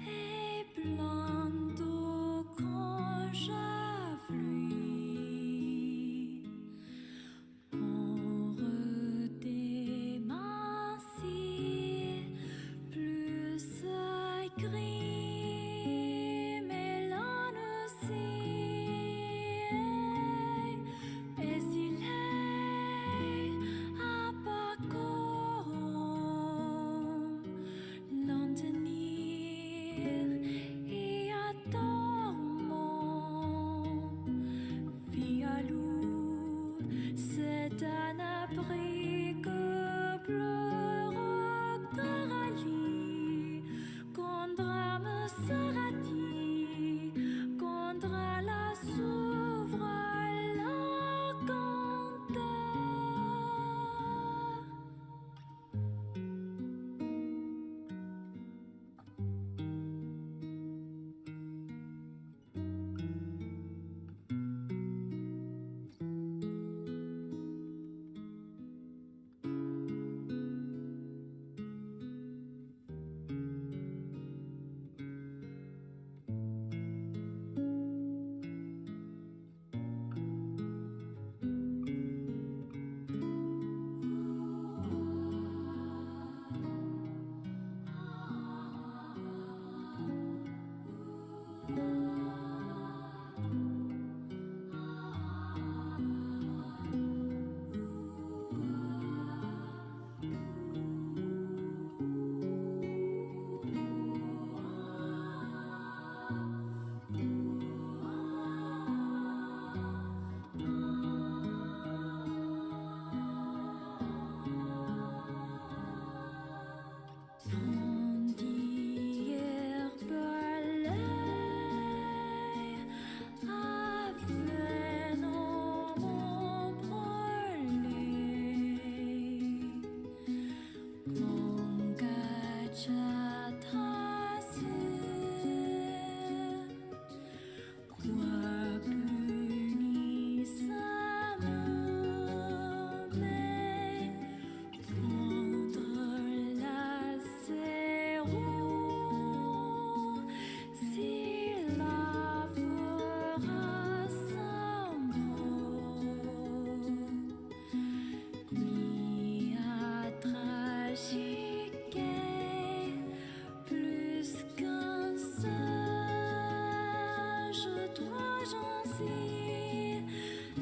et plein d'eau quand j'affluis. On redémincit plus gris, mais l'on aussi. Et s'il est à pas comme l'en tenir et attendant, vie à loup, c'est un abri que pleure Coralie. Quand drame sera dit, quand la s'ouvre la canteur. D'hier balai avait non mon brûlé. Mon gâcha tracé, quoi punissant, mais prendre la zéro, s'il la fera sans mots, ni à tragique plus qu'un singe trop gentil et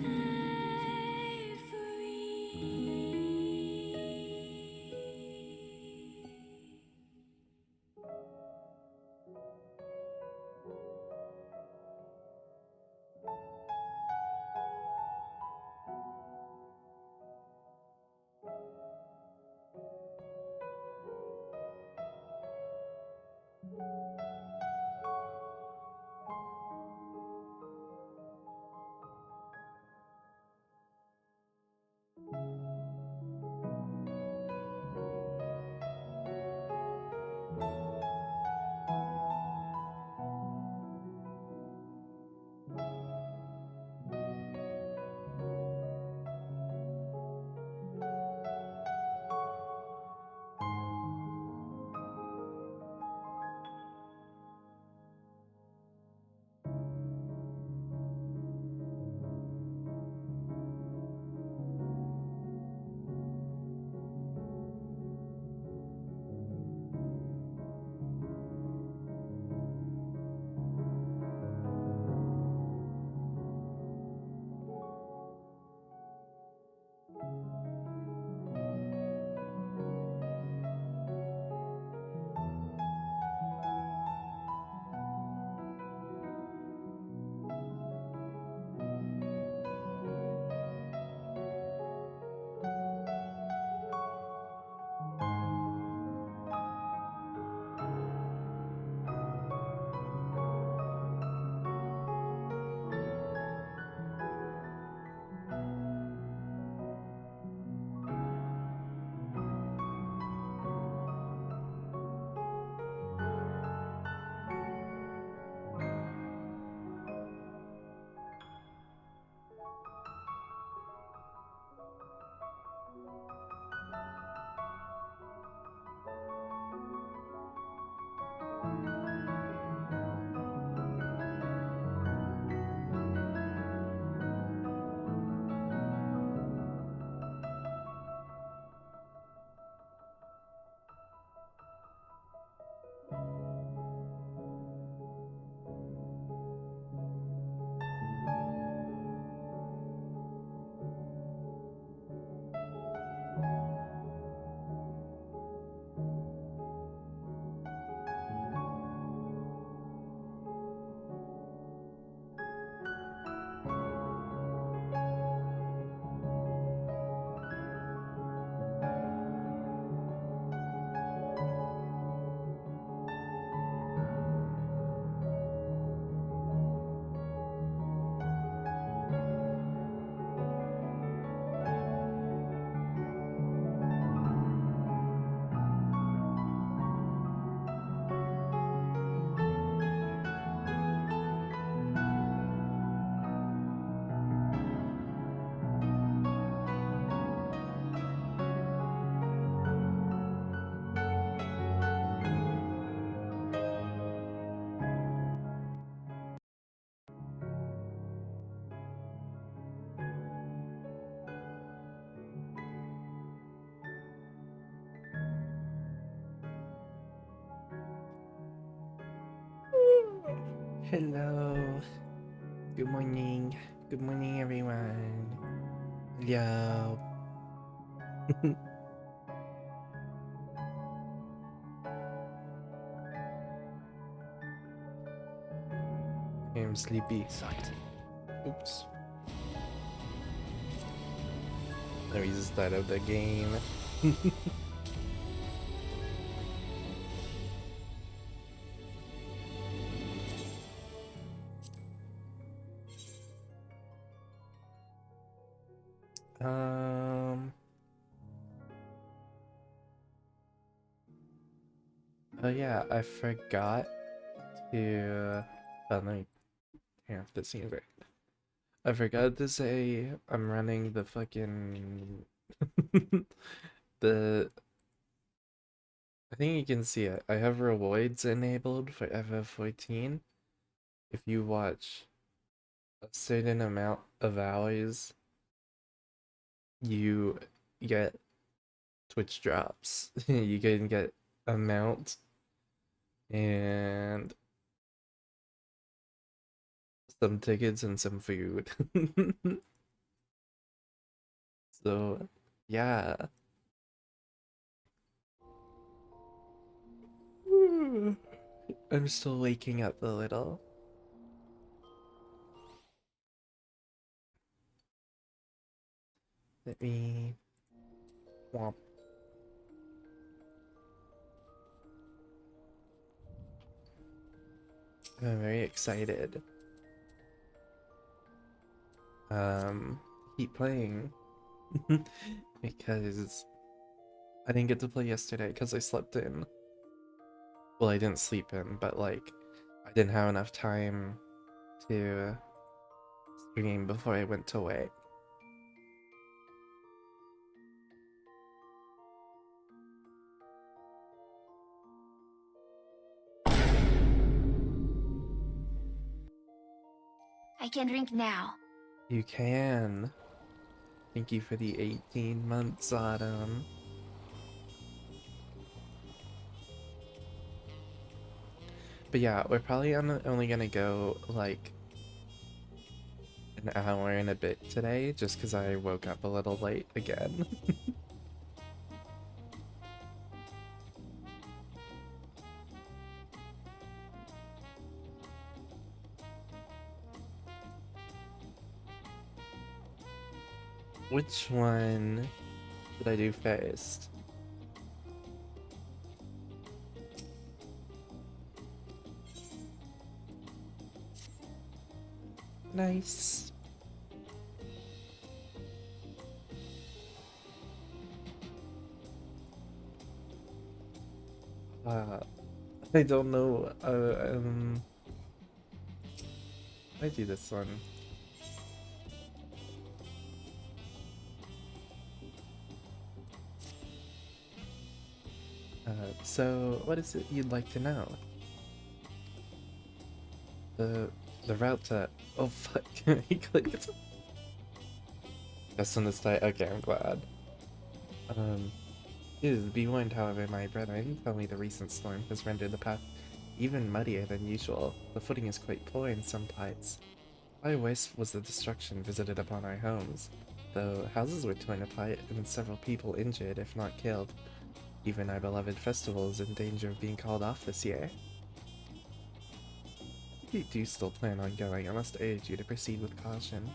Hello. Good morning. Good morning, everyone. Hello. I'm sleepy. Sight. Oops. Let me start up the game. um. Oh yeah, I forgot to. Oh, let me turn off the scene break. I forgot to say I'm running the fucking the. I think you can see it. I have rewards enabled for FF14. If you watch a certain amount of hours, you get Twitch drops. You can get a mount and some tickets and some food. So, yeah. I'm still waking up a little. Let me womp. I'm very excited. Keep playing because I didn't get to play yesterday because I slept in. Well, I didn't sleep in, but like I didn't have enough time to stream before I went to wait. I can drink now. You can. Thank you for the 18 months, Autumn. But yeah, we're probably only gonna go like an hour and a bit today, just because I woke up a little late again. Which one did I do first? Nice. I don't know. I do this one. So what is it you'd like to know? The route to. Oh fuck! He clicked. Just on this day. Okay, I'm glad. Be warned, however, my brethren, tell me the recent storm has rendered the path even muddier than usual. The footing is quite poor in some parts. Why worse was the destruction visited upon our homes, though houses were torn apart and several people injured, if not killed. Even our beloved festival is in danger of being called off this year. If you do still plan on going, I must urge you to proceed with caution.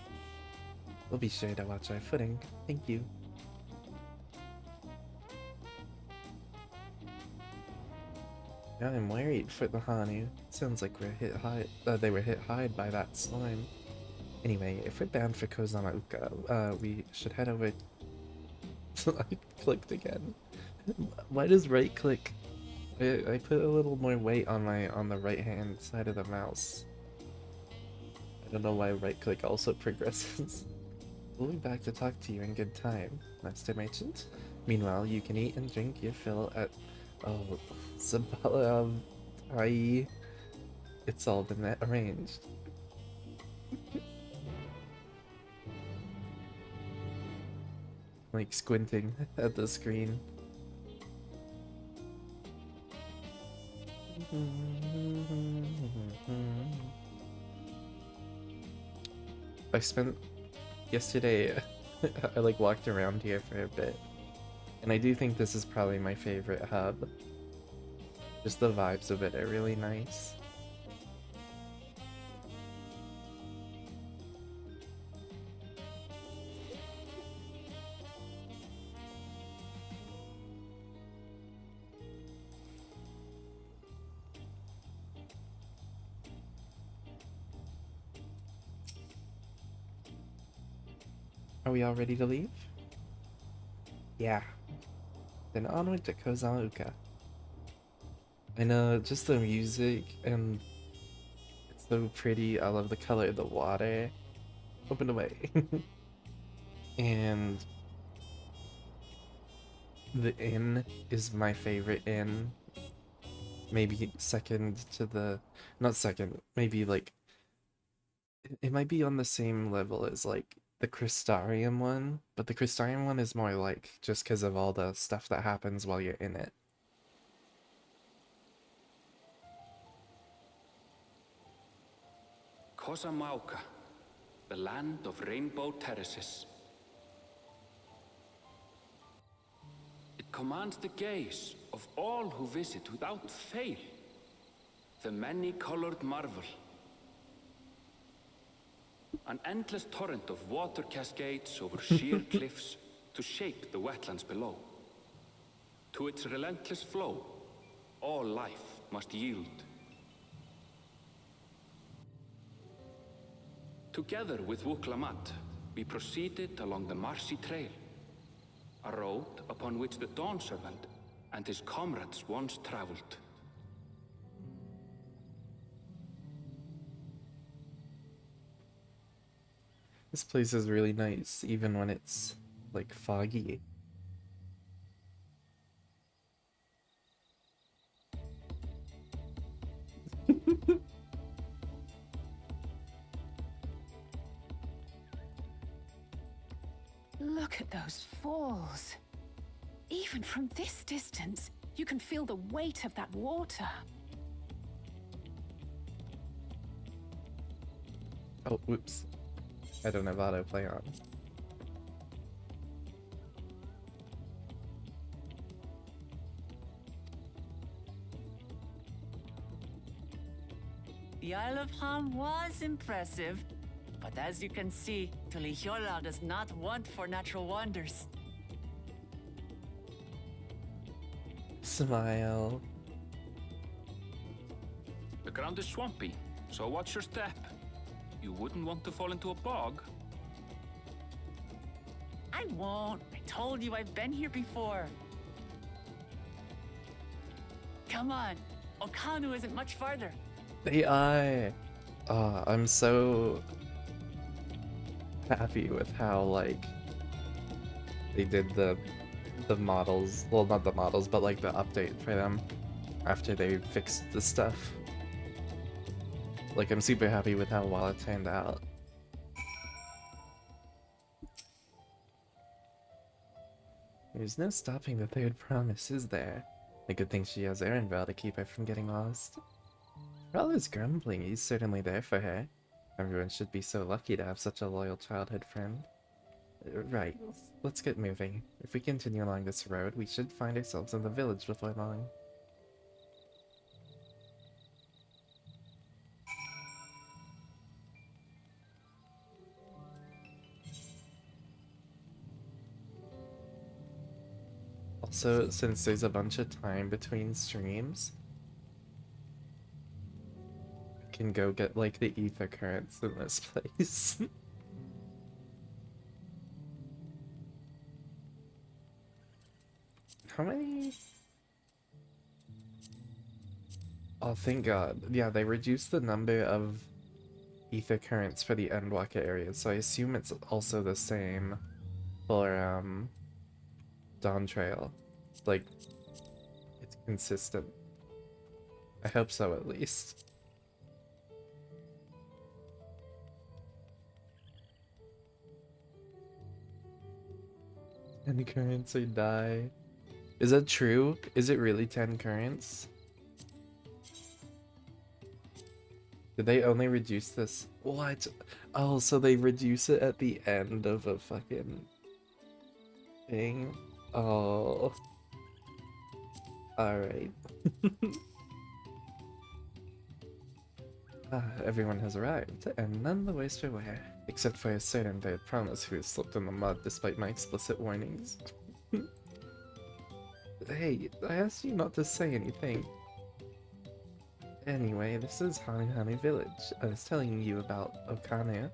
We'll be sure to watch our footing. Thank you. Yeah, I'm worried for the Hanu. Sounds like we're hit hard. They were hit hard by that storm. Anyway, if we're bound for Kozamauka, we should head over. I clicked again. Why does right click? I put a little more weight on the right hand side of the mouse. I don't know why right click also progresses. We'll be back to talk to you in good time, Master Merchant. Meanwhile, you can eat and drink your fill at Zabala of Tai. It's all been arranged. Like squinting at the screen. I spent yesterday I like walked around here for a bit, and I do think this is probably my favorite hub. Just the vibes of it are really nice. Are we all ready to leave? Yeah. Then onward to Kozauka. I know, just the music, and it's so pretty. I love the color of the water. Open away. And the inn is my favorite inn. Maybe second to the... Not second, maybe like... It might be on the same level as like the Crystarium one, but the Crystarium one is more like just because of all the stuff that happens while you're in it. Kosamauka, the land of rainbow terraces. It commands the gaze of all who visit without fail. The many-colored marvel. An endless torrent of water cascades over sheer cliffs to shape the wetlands below. To its relentless flow, all life must yield. Together with Wuklamat, we proceeded along the Marcy Trail, a road upon which the Dawn Servant and his comrades once traveled. This place is really nice, even when it's like foggy. Look at those falls. Even from this distance, you can feel the weight of that water. Oh, whoops. I don't have autoplay on. The Isle of Ham was impressive, but as you can see, Tulihiola does not want for natural wonders. Smile. The ground is swampy, so watch your step. You wouldn't want to fall into a bog. I won't. I told you I've been here before. Come on. Okanu isn't much farther. The eye. Oh, I'm so happy with how like they did the models. Well, not the models, but like the update for them after they fixed the stuff. Like, I'm super happy with how well it turned out. There's no stopping the third promise, is there? A good thing she has Erenvale to keep her from getting lost. For all his grumbling, he's certainly there for her. Everyone should be so lucky to have such a loyal childhood friend. Right, let's get moving. If we continue along this road, we should find ourselves in the village before long. Also, since there's a bunch of time between streams, I can go get like the ether currents in this place. How many? Oh, thank God. Yeah, they reduced the number of ether currents for the Endwalker area, so I assume it's also the same for DAWNTRAIL. Like, it's consistent. I hope so, at least. Ten currents or die. Is that true? Is it really 10 currents? Did they only reduce this? What? Oh, so they reduce it at the end of a fucking thing? Oh. Alright. Everyone has arrived, and none the worse for wear, except for a certain bird promise who has slipped in the mud despite my explicit warnings. Hey, I asked you not to say anything. Anyway, this is Hani Village. I was telling you about Okane.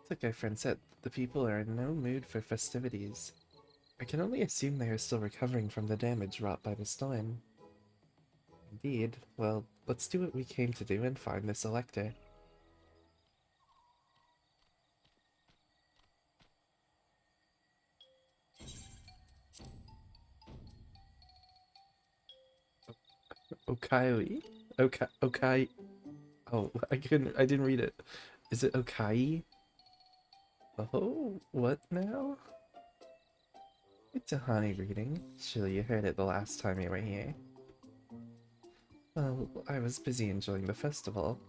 Like our friend said, the people are in no mood for festivities. I can only assume they are still recovering from the damage wrought by the storm. Indeed. Well, let's do what we came to do and find this elector. Okai? Okai? Oh, I didn't read it. Is it Okai? Oh, what now? It's a honey reading. Surely you heard it the last time you were here. Well, I was busy enjoying the festival.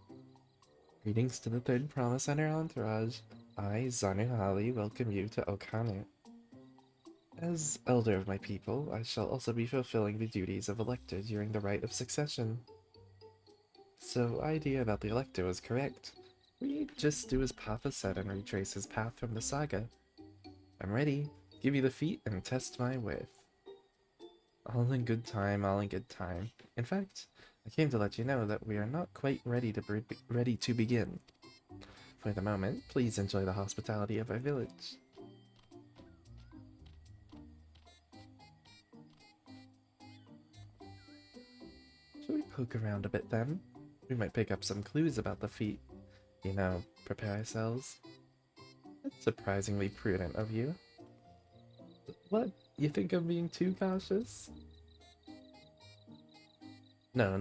Greetings to the third promise and her entourage. I, Zanuhali, welcome you to Okane. As elder of my people, I shall also be fulfilling the duties of elector during the rite of succession. So, idea about the elector was correct. We just do as Papa said and retrace his path from the saga. I'm ready. Give you the feat and test my worth. All in good time, all in good time. In fact, I came to let you know that we are not quite ready to begin. For the moment, please enjoy the hospitality of our village. Shall we poke around a bit then? We might pick up some clues about the feat. You know, prepare ourselves. That's surprisingly prudent of you. What? You think I'm being too cautious? No,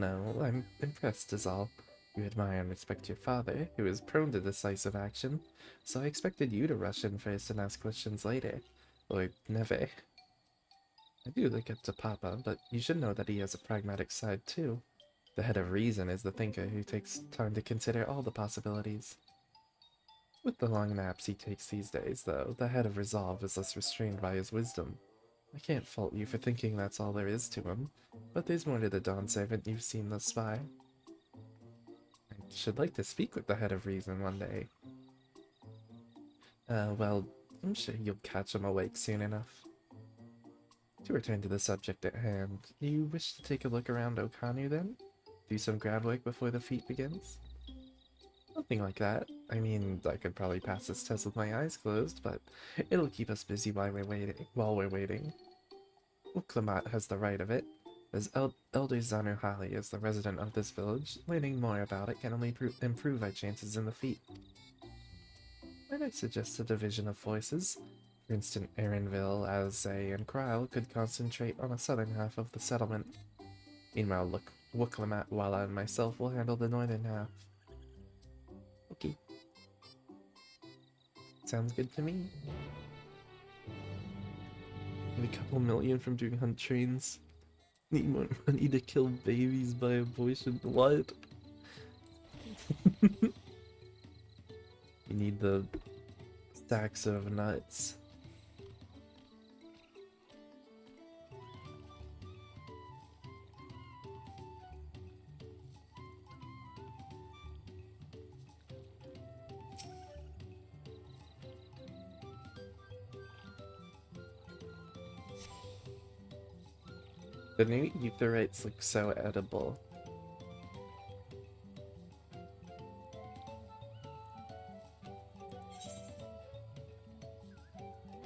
I'm impressed is all. You admire and respect your father, who is prone to decisive action, so I expected you to rush in first and ask questions later. Or never. I do look up to Papa, but you should know that he has a pragmatic side too. The head of reason is the thinker who takes time to consider all the possibilities. With the long naps he takes these days, though, the head of resolve is less restrained by his wisdom. I can't fault you for thinking that's all there is to him, but there's more to the Dawn Servant you've seen thus far. I should like to speak with the head of reason one day. Well, I'm sure you'll catch him awake soon enough. To return to the subject at hand, you wish to take a look around Okanu then? Do some grab work before the feat begins? Something like that. I mean, I could probably pass this test with my eyes closed, but it'll keep us busy while we're waiting. Uklamat has the right of it. As Elder Zanuhali is the resident of this village, learning more about it can only improve our chances in the feat. Might I suggest a division of forces? For instance, Erinville, Azay, and Kryle could concentrate on the southern half of the settlement. Meanwhile, Wuklamat, Walla, and myself will handle the northern half. Okay. Sounds good to me. Get a couple million from doing hunt trains. Need more money to kill babies by abortion. What? You need the stacks of nuts. The new etherites look so edible.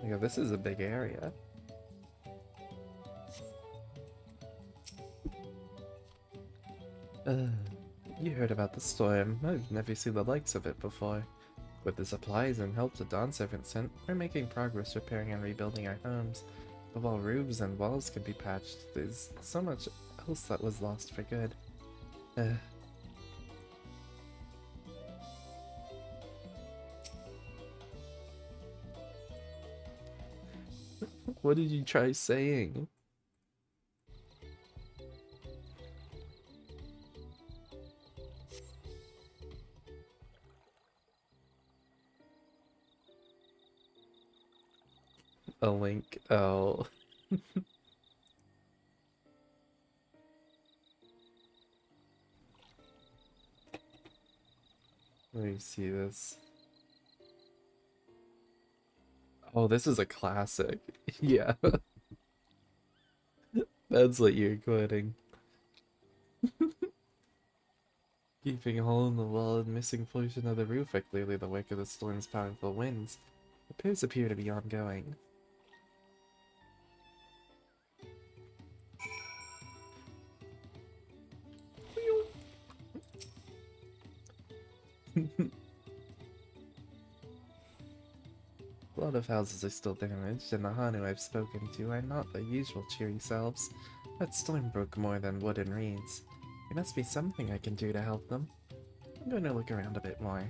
Yeah, this is a big area. You heard about the storm. I've never seen the likes of it before. With the supplies and help the Dawn Servant sent, we're making progress repairing and rebuilding our homes. But while roofs and walls could be patched, there's so much else that was lost for good. What did you try saying? A link. Oh. Let me see this. Oh, this is a classic. Yeah. That's what you're quoting. Keeping a hole in the wall and missing portion of the roof are clearly the work of the storm's powerful winds. Repairs appear to be ongoing. A lot of houses are still damaged, and the Hanu I've spoken to are not the usual cheery selves. That storm broke more than wood and reeds. There must be something I can do to help them. I'm going to look around a bit more.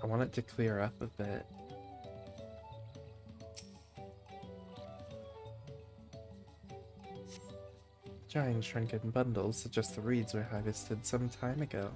I want it to clear up a bit. Giant shrunken bundles suggest the reeds were harvested some time ago.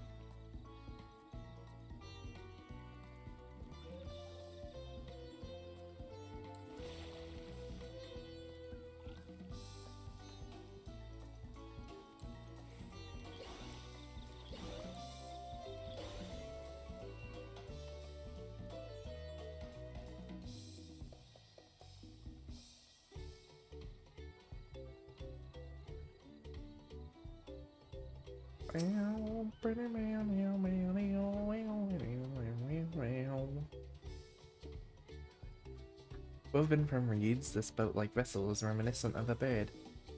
Woven from reeds, this boat-like vessel is reminiscent of a bird.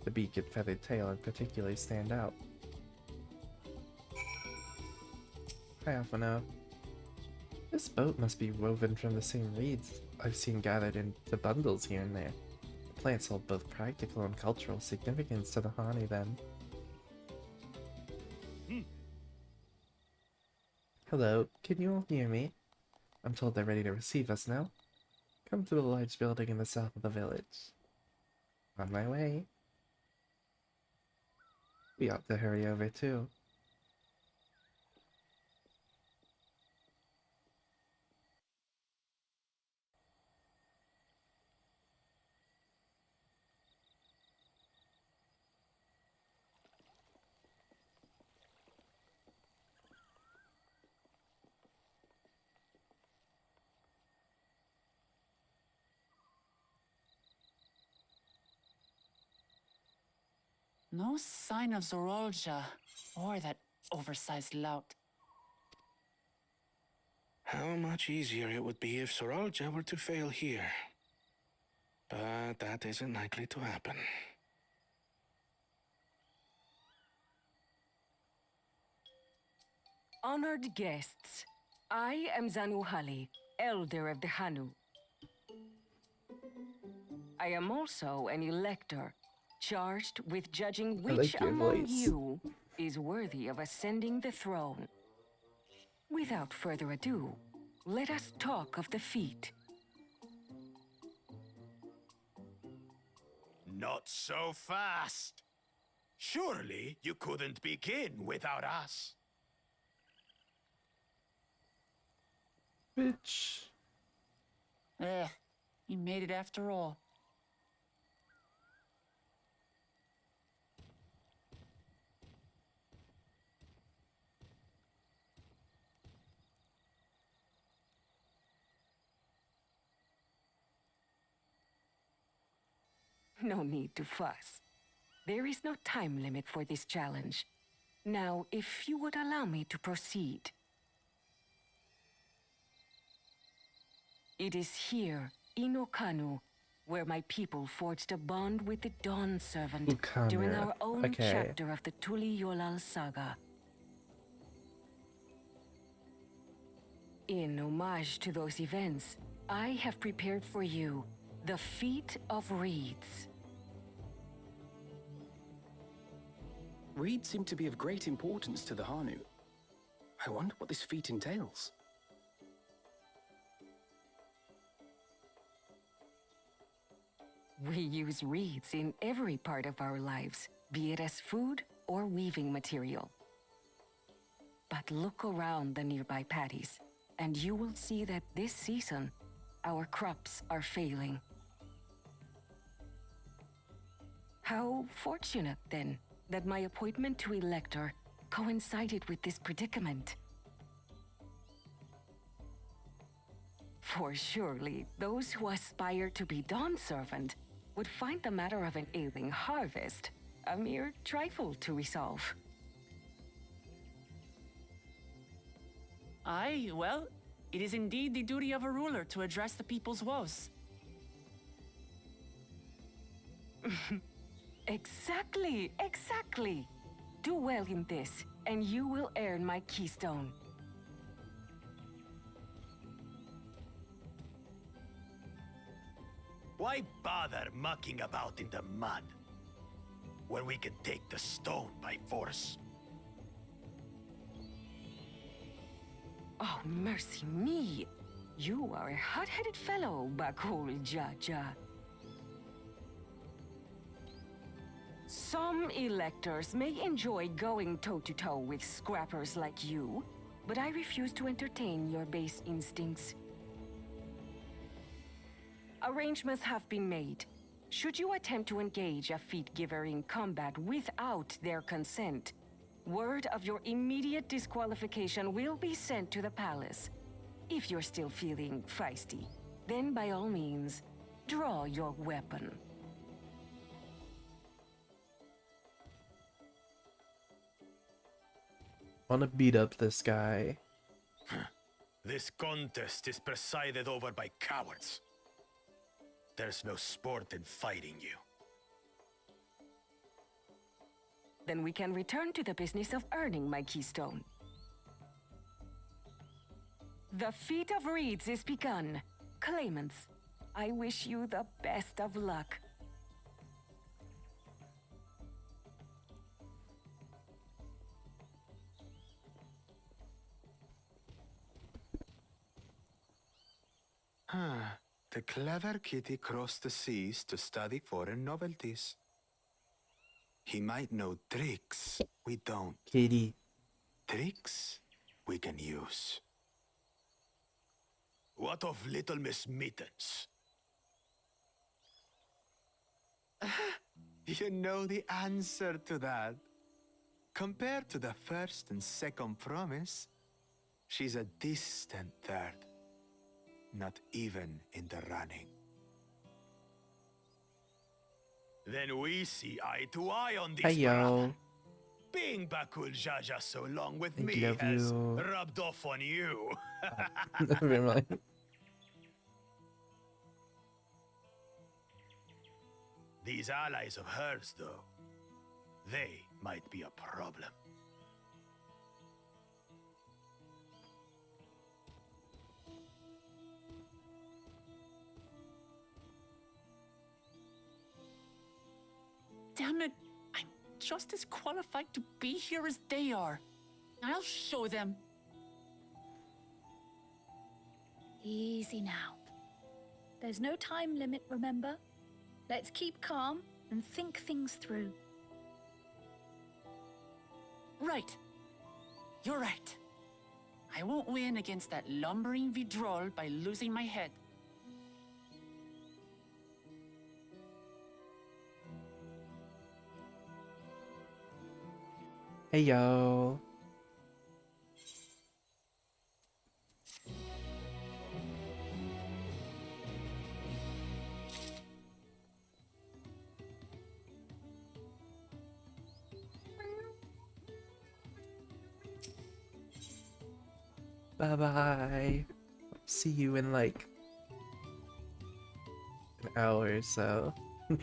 The beak and feathered tail in particular stand out. I often know. This boat must be woven from the same reeds I've seen gathered into bundles here and there. The plants hold both practical and cultural significance to the Hani then. Hello, can you all hear me? I'm told they're ready to receive us now. Come to the large building in the south of the village. On my way. We ought to hurry over too. No sign of Zorolja or that oversized lout. How much easier it would be if Soralja were to fail here. But that isn't likely to happen. Honored guests, I am Zanuhali, Elder of the Hanu. I am also an elector, charged with judging I like which your among voice. you is worthy of ascending the throne. Without further ado, let us talk of the feat. Not so fast. Surely you couldn't begin without us. Bitch. You made it after all. No need to fuss. There is no time limit for this challenge. Now, if you would allow me to proceed. It is here, in Okanu, where my people forged a bond with the Dawn Servant Ooh, come during here. our own Okay. chapter of the Tuli Yolal saga. In homage to those events, I have prepared for you the Feat of Reeds. Reeds seem to be of great importance to the Hanu. I wonder what this feat entails. We use reeds in every part of our lives, be it as food or weaving material. But look around the nearby paddies, and you will see that this season, our crops are failing. How fortunate, then, that my appointment to Elector coincided with this predicament. For surely, those who aspire to be Dawn Servant would find the matter of an ailing harvest a mere trifle to resolve. Aye, well, it is indeed the duty of a ruler to address the people's woes. Exactly, exactly. Do well in this, and you will earn my keystone. Why bother mucking about in the mud when we can take the stone by force? Oh, mercy me! You are a hot-headed fellow, Bakul Jaja. Some electors may enjoy going toe-to-toe with scrappers like you, but I refuse to entertain your base instincts. Arrangements have been made. Should you attempt to engage a feat giver in combat without their consent, word of your immediate disqualification will be sent to the palace. If you're still feeling feisty, then by all means, draw your weapon. Wanna beat up this guy. This contest is presided over by cowards. There's no sport in fighting you. Then we can return to the business of earning my keystone. The Feat of Reeds is begun. Claimants, I wish you the best of luck. The clever kitty crossed the seas to study foreign novelties. He might know tricks we don't. Kitty. Tricks we can use. What of Little Miss Mittens? You know the answer to that. Compared to the first and second promise, she's a distant third. Not even in the running. Then we see eye to eye on this. Hey yo. Being Bakul Jaja so long with I me love has you. rubbed off on you. Never mind. These allies of hers, though, they might be a problem. Damn it! I'm just as qualified to be here as they are. I'll show them. Easy now. There's no time limit, remember? Let's keep calm and think things through. Right. You're right. I won't win against that lumbering Vidrol by losing my head. Hey yo. Bye bye. See you in like an hour or so. I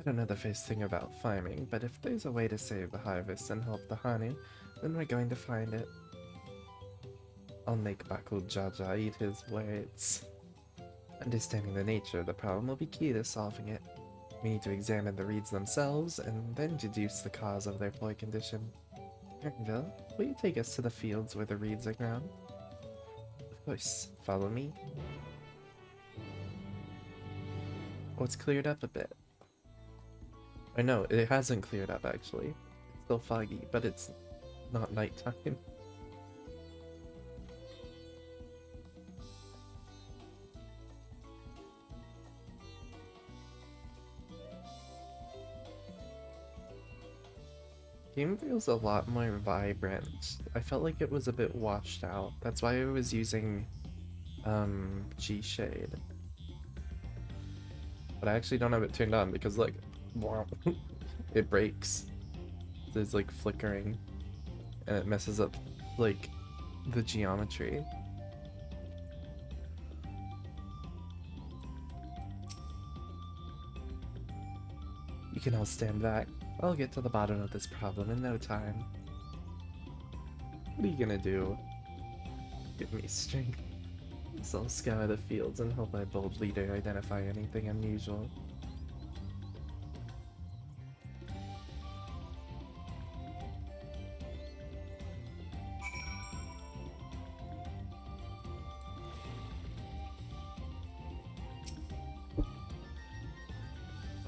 don't know the first thing about farming, but if there's a way to save the harvest and help the Hanu, then we're going to find it. I'll make Bakul Jaja eat his words. Understanding the nature of the problem will be key to solving it. We need to examine the reeds themselves, and then deduce the cause of their poor condition. Ernville, will you take us to the fields where the reeds are grown? Of course, follow me. Oh, it's cleared up a bit. Or no, it hasn't cleared up actually. It's still foggy, but it's not nighttime. Game feels a lot more vibrant. I felt like it was a bit washed out. That's why I was using G-Shade. But I actually don't have it turned on because like it breaks. There's like flickering and it messes up like the geometry. You can all stand back. I'll get to the bottom of this problem in no time. What are you gonna do? Give me strength. So I'll scour the fields and help my bold leader identify anything unusual.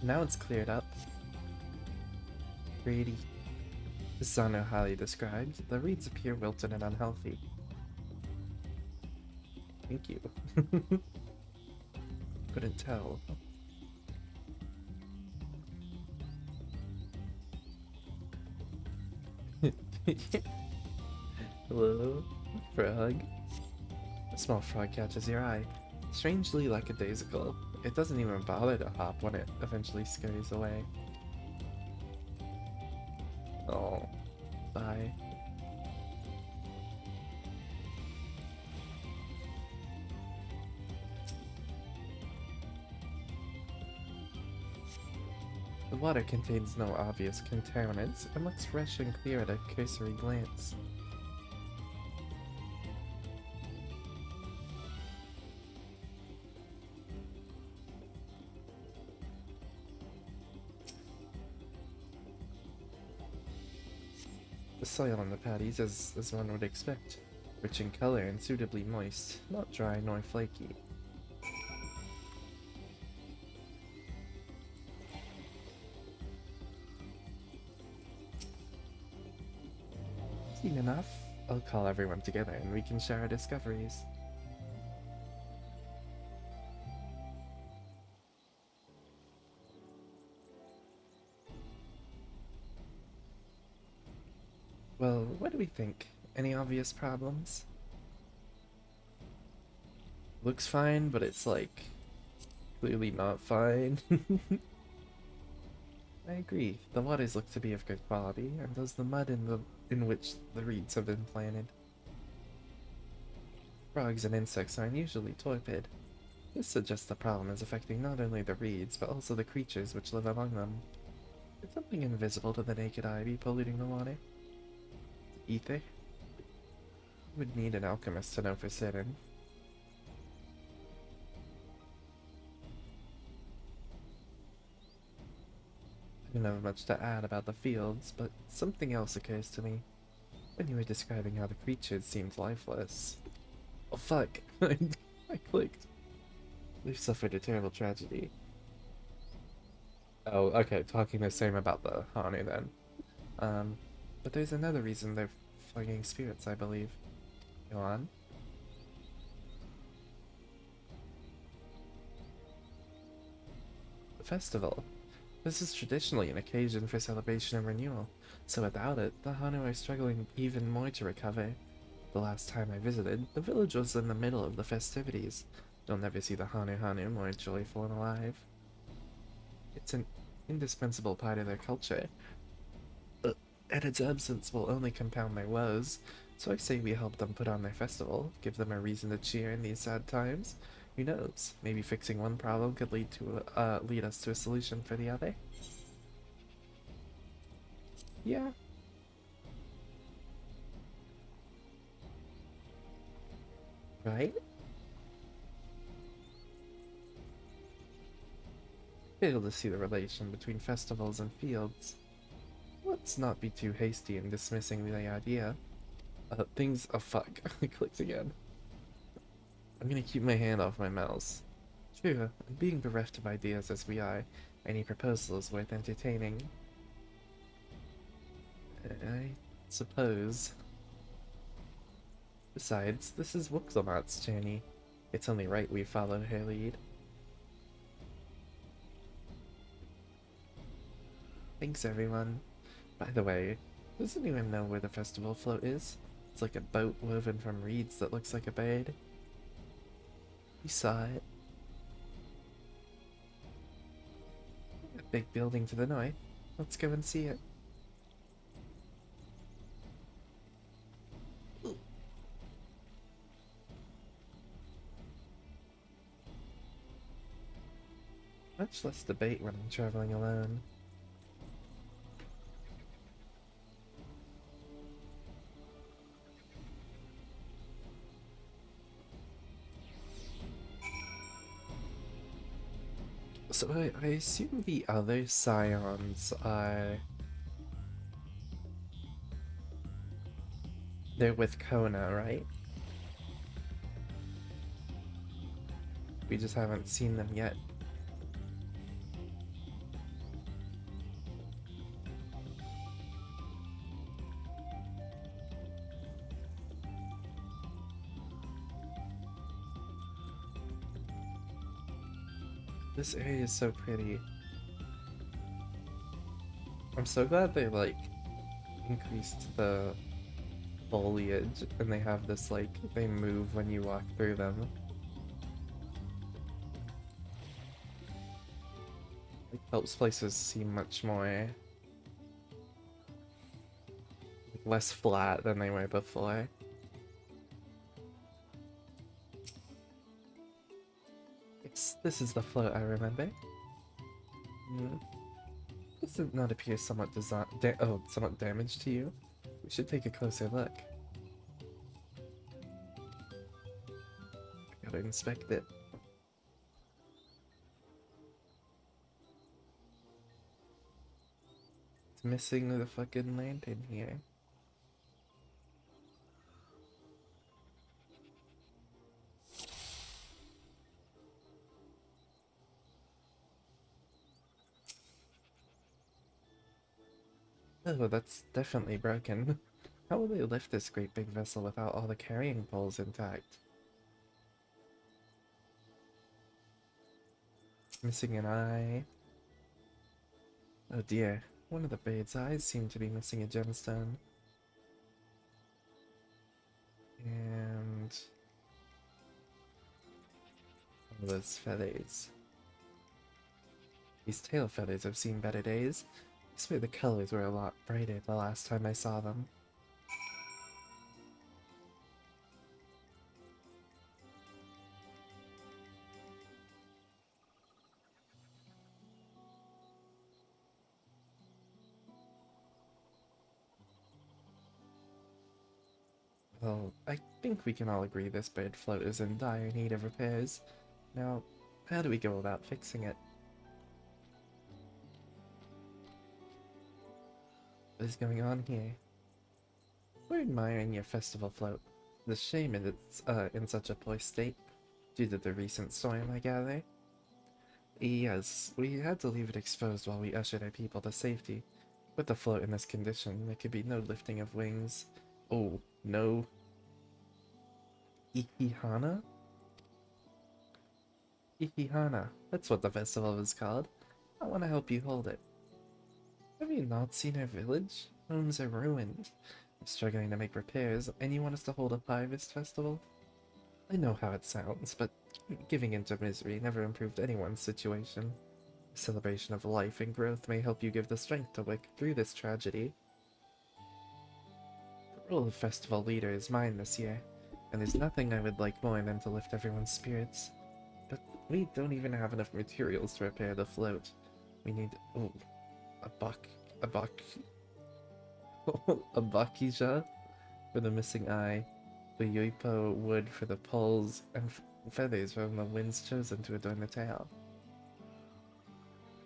Now it's cleared up. Grady. This is not highly described. The reeds appear wilted and unhealthy. Thank you. Couldn't tell. Hello, frog. A small frog catches your eye. Strangely lackadaisical. It doesn't even bother to hop when it eventually scurries away. Oh, bye. The water contains no obvious contaminants and looks fresh and clear at a cursory glance. The soil on the patties is as one would expect, rich in color and suitably moist, not dry nor flaky. Seen enough? I'll call everyone together and we can share our discoveries. Well, what do we think? Any obvious problems? Looks fine, but it's like clearly not fine. I agree. The waters look to be of good quality, and does the mud in which the reeds have been planted. Frogs and insects are unusually torpid. This suggests the problem is affecting not only the reeds, but also the creatures which live among them. Could something invisible to the naked eye be polluting the water? Ether? Would need an alchemist to know for certain. I don't have much to add about the fields, but something else occurs to me. When you were describing how the creatures seemed lifeless. Oh fuck! I clicked. They've suffered a terrible tragedy. Oh, okay, talking the same about the Hanu then. But there's another reason they're flagging spirits, I believe. Go on. The festival. This is traditionally an occasion for celebration and renewal, so without it, the Hanu are struggling even more to recover. The last time I visited, the village was in the middle of the festivities. You'll never see the Hanu more joyful and alive. It's an indispensable part of their culture, and its absence will only compound their woes. So I say we help them put on their festival, give them a reason to cheer in these sad times. Who knows? Maybe fixing one problem could lead us to a solution for the other. Yeah. Right? Fail to see the relation between festivals and fields. Let's not be too hasty in dismissing the idea. Oh fuck, I clicked again. I'm gonna keep my hand off my mouse. True, and being bereft of ideas as we are, any proposal is worth entertaining. I suppose. Besides, this is Wuxelmat's journey. It's only right we follow her lead. Thanks everyone. By the way, does anyone know where the festival float is? It's like a boat woven from reeds that looks like a bird. We saw it. A big building to the north. Let's go and see it. Much less debate when I'm traveling alone. So I assume the other scions are... They're with Kona, right? We just haven't seen them yet. This area is so pretty. I'm so glad they like increased the foliage and they have this like they move when you walk through them. It helps places seem much more less flat than they were before. This is the float I remember. Does it not appear somewhat somewhat damaged to you? We should take a closer look. Gotta inspect it. It's missing the fucking lantern here. Oh, that's definitely broken. How will they lift this great big vessel without all the carrying poles intact? Missing an eye. Oh dear, one of the bird's eyes seem to be missing a gemstone. And... all those feathers. These tail feathers have seen better days. I swear the colors were a lot brighter the last time I saw them. Well, I think we can all agree this bird float is in dire need of repairs. Now, how do we go about fixing it? What is going on here? We're admiring your festival float. It's a shame it's in such a poor state, due to the recent storm, I gather. Yes, we had to leave it exposed while we ushered our people to safety. With the float in this condition, there could be no lifting of wings. Oh, no. Ikihana? Ikihana, that's what the festival is called. I want to help you hold it. Have you not seen our village? Homes are ruined. We're struggling to make repairs, and you want us to hold a harvest festival? I know how it sounds, but giving into misery never improved anyone's situation. A celebration of life and growth may help you give the strength to work through this tragedy. role of festival leader is mine this year, and there's nothing I would like more than to lift everyone's spirits. But we don't even have enough materials to repair the float. We need, oh, a a bakija for the missing eye, the yoipo wood for the poles, and feathers from the winds chosen to adorn the tail.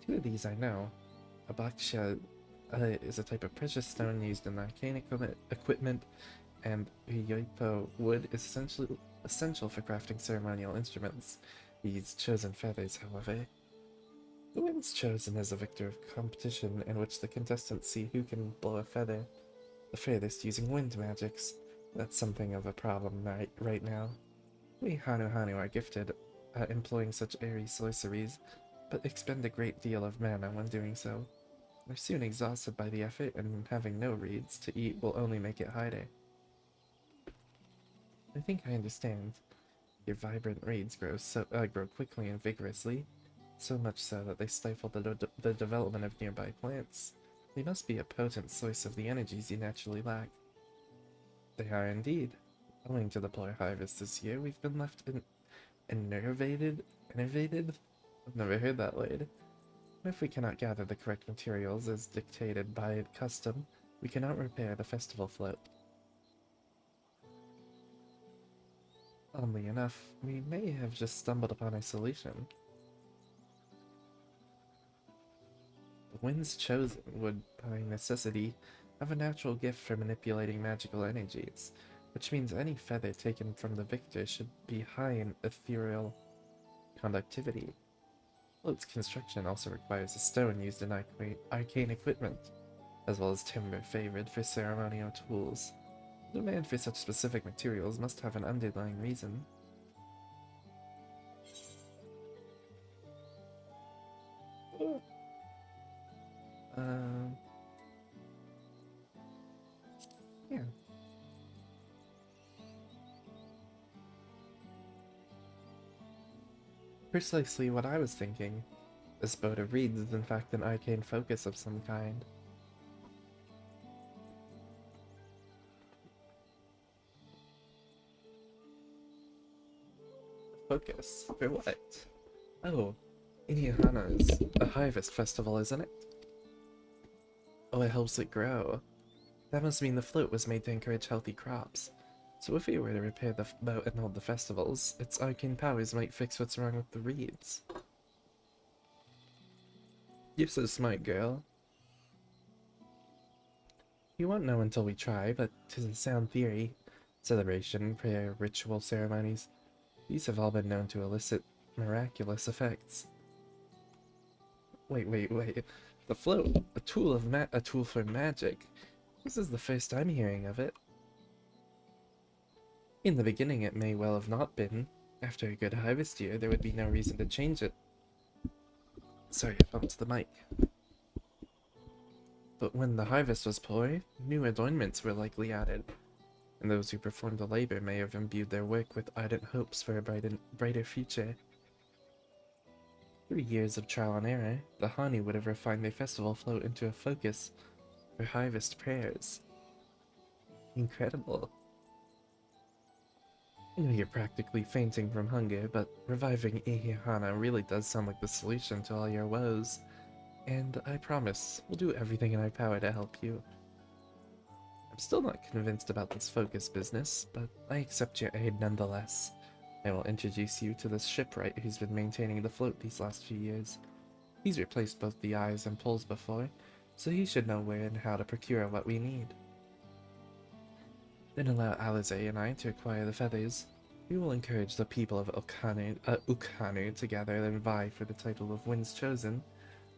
2 of these I know. A baksha is a type of precious stone used in arcane equipment, and yoipo wood is essential for crafting ceremonial instruments. These chosen feathers, however. The wind's chosen as a victor of competition in which the contestants see who can blow a feather the furthest using wind magics. That's something of a problem right now. We Hanu are gifted at employing such airy sorceries, but expend a great deal of mana when doing so. We're soon exhausted by the effort, and having no reeds to eat will only make it harder. I think I understand. Your vibrant reeds grow quickly and vigorously, so much so that they stifle the development of nearby plants. They must be a potent source of the energies you naturally lack. They are indeed. Owing to the poor harvest this year, we've been left enervated? I've never heard that word. If we cannot gather the correct materials as dictated by custom, we cannot repair the festival float. Oddly enough, we may have just stumbled upon a solution. The winds chosen would, by necessity, have a natural gift for manipulating magical energies, which means any feather taken from the victor should be high in ethereal conductivity. Float's construction also requires a stone used in arcane equipment, as well as timber favored for ceremonial tools. The demand for such specific materials must have an underlying reason. Yeah. Precisely what I was thinking. This boat of reeds is in fact an arcane focus of some kind. Focus? For what? Oh, Inihana's a harvest festival, isn't it? Oh, it helps it grow. That must mean the float was made to encourage healthy crops. So if we were to repair the boat and hold the festivals, its arcane powers might fix what's wrong with the reeds. You're so smart, girl. You won't know until we try, but 'tis a sound theory. Celebration, prayer, ritual ceremonies. These have all been known to elicit miraculous effects. Wait. The float, a tool for magic. This is the first I'm hearing of it. In the beginning, it may well have not been. After a good harvest year, there would be no reason to change it. Sorry, I bumped the mic. But when the harvest was poor, new adornments were likely added, and those who performed the labor may have imbued their work with ardent hopes for a brighter future. Through years of trial and error, the Hani would have refined their festival float into a focus for harvest prayers. Incredible. I know you're practically fainting from hunger, but reviving Ihihana really does sound like the solution to all your woes. And I promise, we'll do everything in our power to help you. I'm still not convinced about this focus business, but I accept your aid nonetheless. I will introduce you to this shipwright who's been maintaining the float these last few years. He's replaced both the eyes and poles before, so he should know where and how to procure what we need. Then allow Alize and I to acquire the feathers. We will encourage the people of Ukanu to gather and vie for the title of Winds Chosen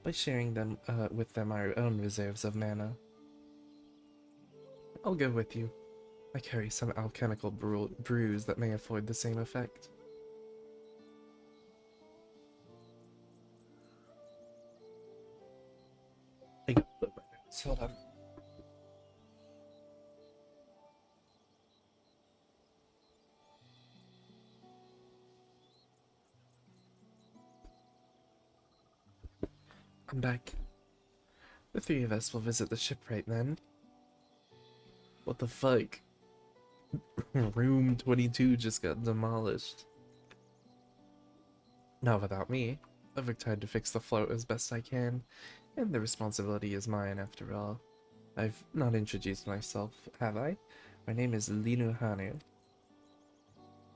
by sharing them with them our own reserves of mana. I'll go with you. I carry some alchemical brews that may afford the same effect. I gotta put my notes, hold on. I'm back. The 3 of us will visit the shipwright then. What the fuck? Room 22 just got demolished. Not without me. I've worked hard to fix the float as best I can, and the responsibility is mine after all. I've not introduced myself, have I? My name is Linu Hanu.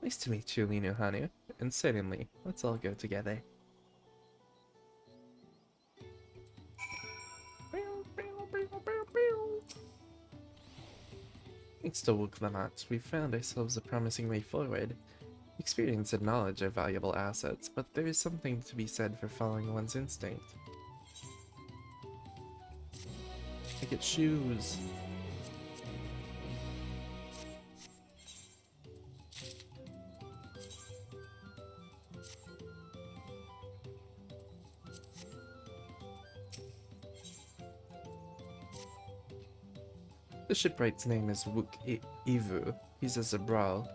Nice to meet you, Linu Hanu, and certainly, let's all go together. Thanks to Wuklanat, we've found ourselves a promising way forward. Experience and knowledge are valuable assets, but there is something to be said for following one's instinct. I get shoes. The shipwright's name is Ivu. He's a Zabral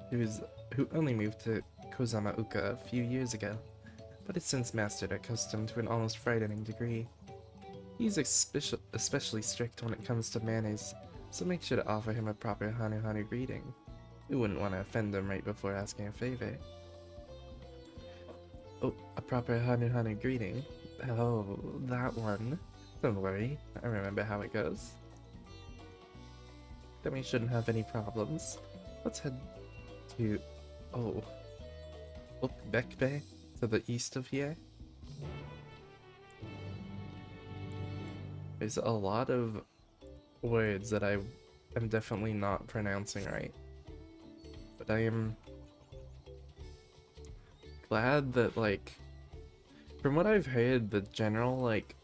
who only moved to Kozama Uka a few years ago, but has since mastered our custom to an almost frightening degree. He's especially strict when it comes to manners, so make sure to offer him a proper Hanu Hanu greeting. We wouldn't want to offend him right before asking a favor. Oh, a proper Hanu Hanu greeting? Oh, that one. Don't worry, I remember how it goes. Then we shouldn't have any problems. Let's head to... oh... Bekbe, to the east of here. There's a lot of words that I am definitely not pronouncing right. But I am glad that, like, from what I've heard, the general, like,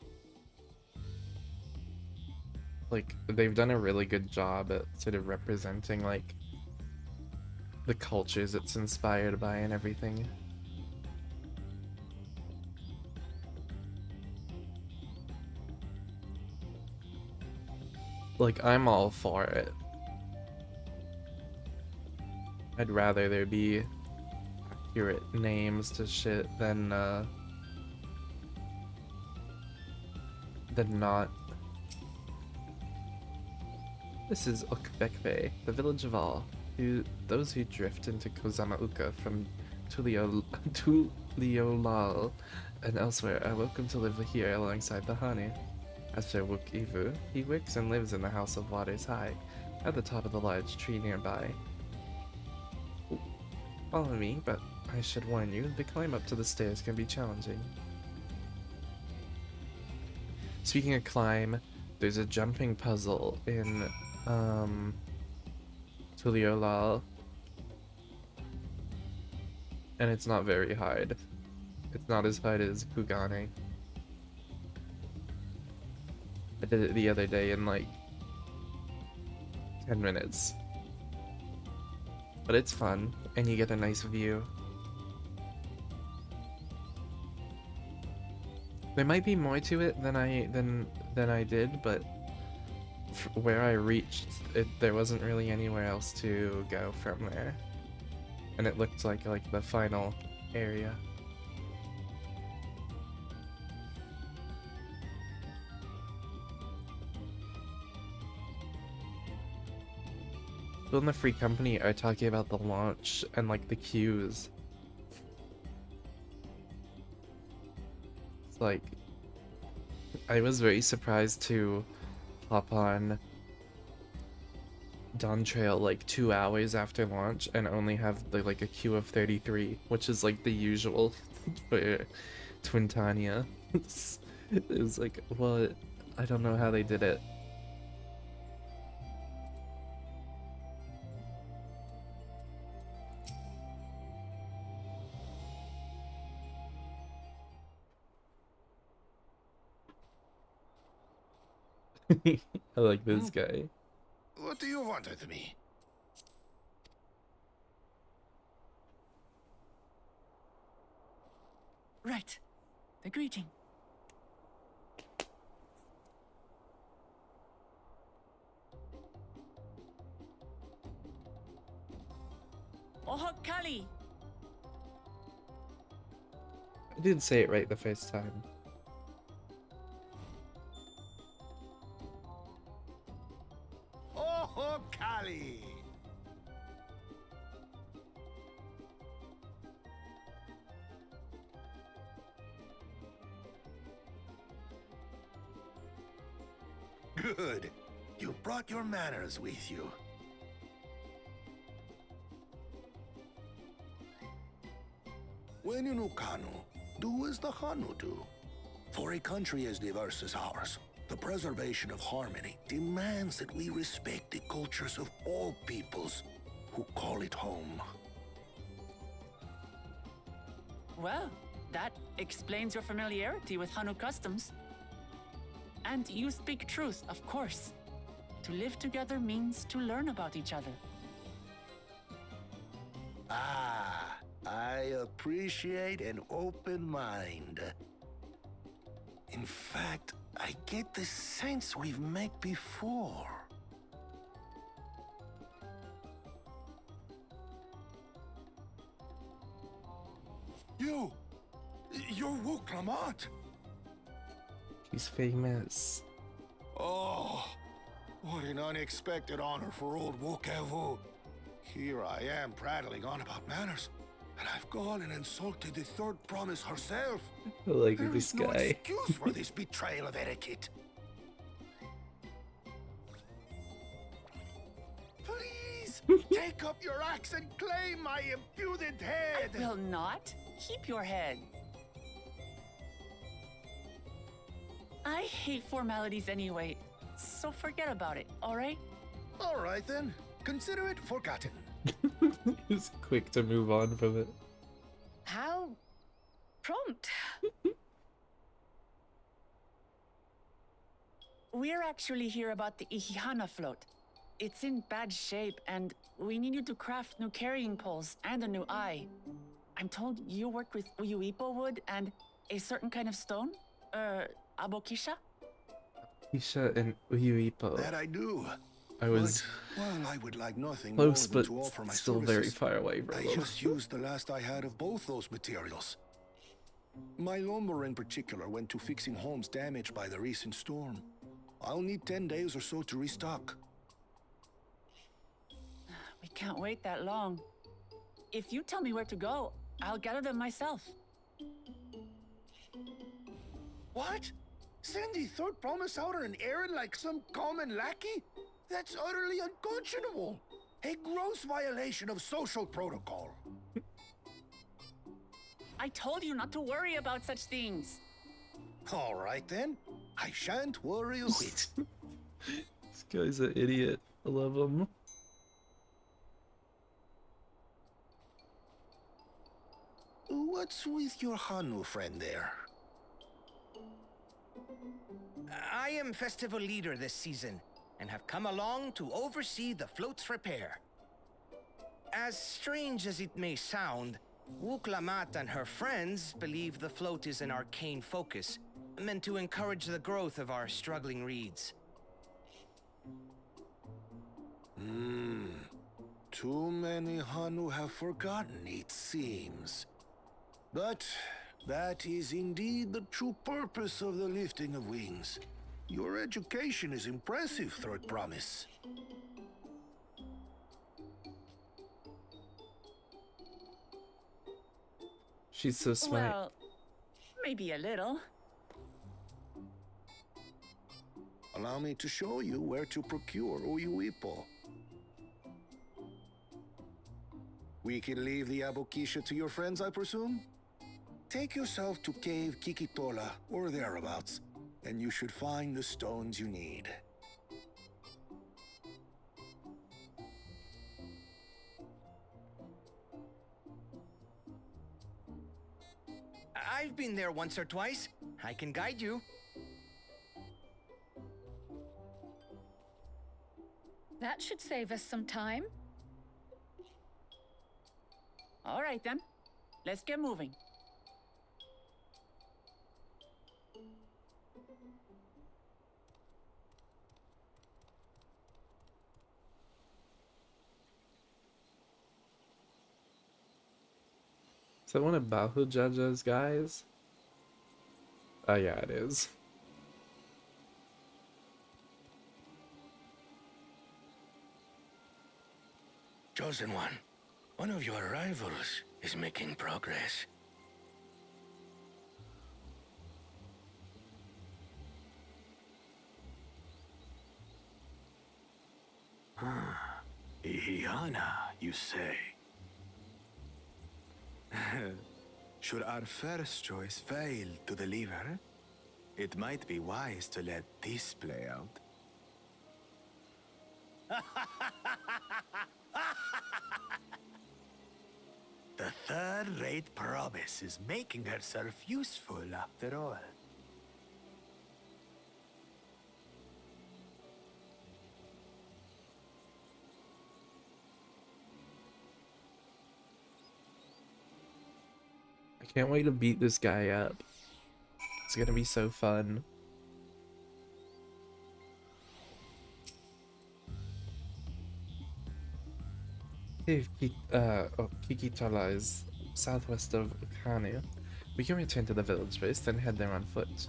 they've done a really good job at sort of representing, like, the cultures it's inspired by and everything. Like, I'm all for it. I'd rather there be accurate names to shit than not. This is Ukbekbe, the village of all. Those who drift into Kozama Uka from Tuliolal and elsewhere are welcome to live here alongside the Hanu. As for Wuk Ivu, he works and lives in the House of Waters High, at the top of the large tree nearby. Follow me, but I should warn you, the climb up to the stairs can be challenging. Speaking of climb, there's a jumping puzzle in Tuliolal, and it's not very hard. It's not as hard as Kugane. I did it the other day in like 10 minutes. But it's fun, and you get a nice view. There might be more to it than I did, but where I reached, there wasn't really anywhere else to go from there. And it looked like the final area. People in the Free Company are talking about the launch and like the queues. It's like, I was very surprised to hop on DAWNTRAIL like 2 hours after launch and only have like a queue of 33, which is like the usual for Twintania. It was like, well, I don't know how they did it. I like this guy. What do you want with me? Right. The greeting. Oh, Kali! I didn't say it right the first time. Oh, Kali! Good. You brought your manners with you. When you know Kanu, do as the Hanu do. For a country as diverse as ours, the preservation of harmony demands that we respect the cultures of all peoples who call it home. Well, that explains your familiarity with Hanu customs. And you speak truth, of course. To live together means to learn about each other. Ah, I appreciate an open mind. In fact, I get the sense we've met before. You're Wu Clamat. He's famous. Oh, what an unexpected honor for old Wokevu. Here I am prattling on about manners, and I've gone and insulted the third promise herself. I like There this is no guy. excuse for this betrayal of etiquette. Please, take up your axe and claim my impudent head. I will not. Keep your head. I hate formalities anyway, so forget about it, all right? All right then, consider it forgotten. He's quick to move on from it. How prompt. We're actually here about the Ihihana float. It's in bad shape, and we need you to craft new carrying poles and a new eye. I'm told you work with Uyuipo wood and a certain kind of stone? Abokisha? Isha and Uyuipo. That I do. I was But, well, I would like nothing close, more but than to offer my still services. very far away from I them. just used the last I had of both those materials. My lumber in particular went to fixing homes damaged by the recent storm. I'll need 10 days or so to restock. We can't wait that long. If you tell me where to go, I'll gather them myself. What? Send the third promise out on an errand like some common lackey? That's utterly unconscionable. A gross violation of social protocol. I told you not to worry about such things. All right then. I shan't worry a bit. This guy's an idiot. I love him. What's with your Hanu friend there? I am festival leader this season, and have come along to oversee the float's repair. As strange as it may sound, Wuklamat and her friends believe the float is an arcane focus, meant to encourage the growth of our struggling reeds. Too many Hanu have forgotten, it seems. But that is indeed the true purpose of the lifting of wings. Your education is impressive, Third Promise. She's so smart. Well, maybe a little. Allow me to show you where to procure Uyuipo. We can leave the Abokisha to your friends, I presume? Take yourself to Cave Kikitola, or thereabouts, and you should find the stones you need. I've been there once or twice. I can guide you. That should save us some time. All right then. Let's get moving. Is that one of Bahujaja's guys? Oh yeah, it is. Chosen one of your rivals is making progress. Ihiana, you say? Should our first choice fail to deliver, it might be wise to let this play out. The third-rate promise is making herself useful after all. I can't wait to beat this guy up. It's gonna be so fun. Kikitala is southwest of Ukanu. We can return to the village base, then head there on foot.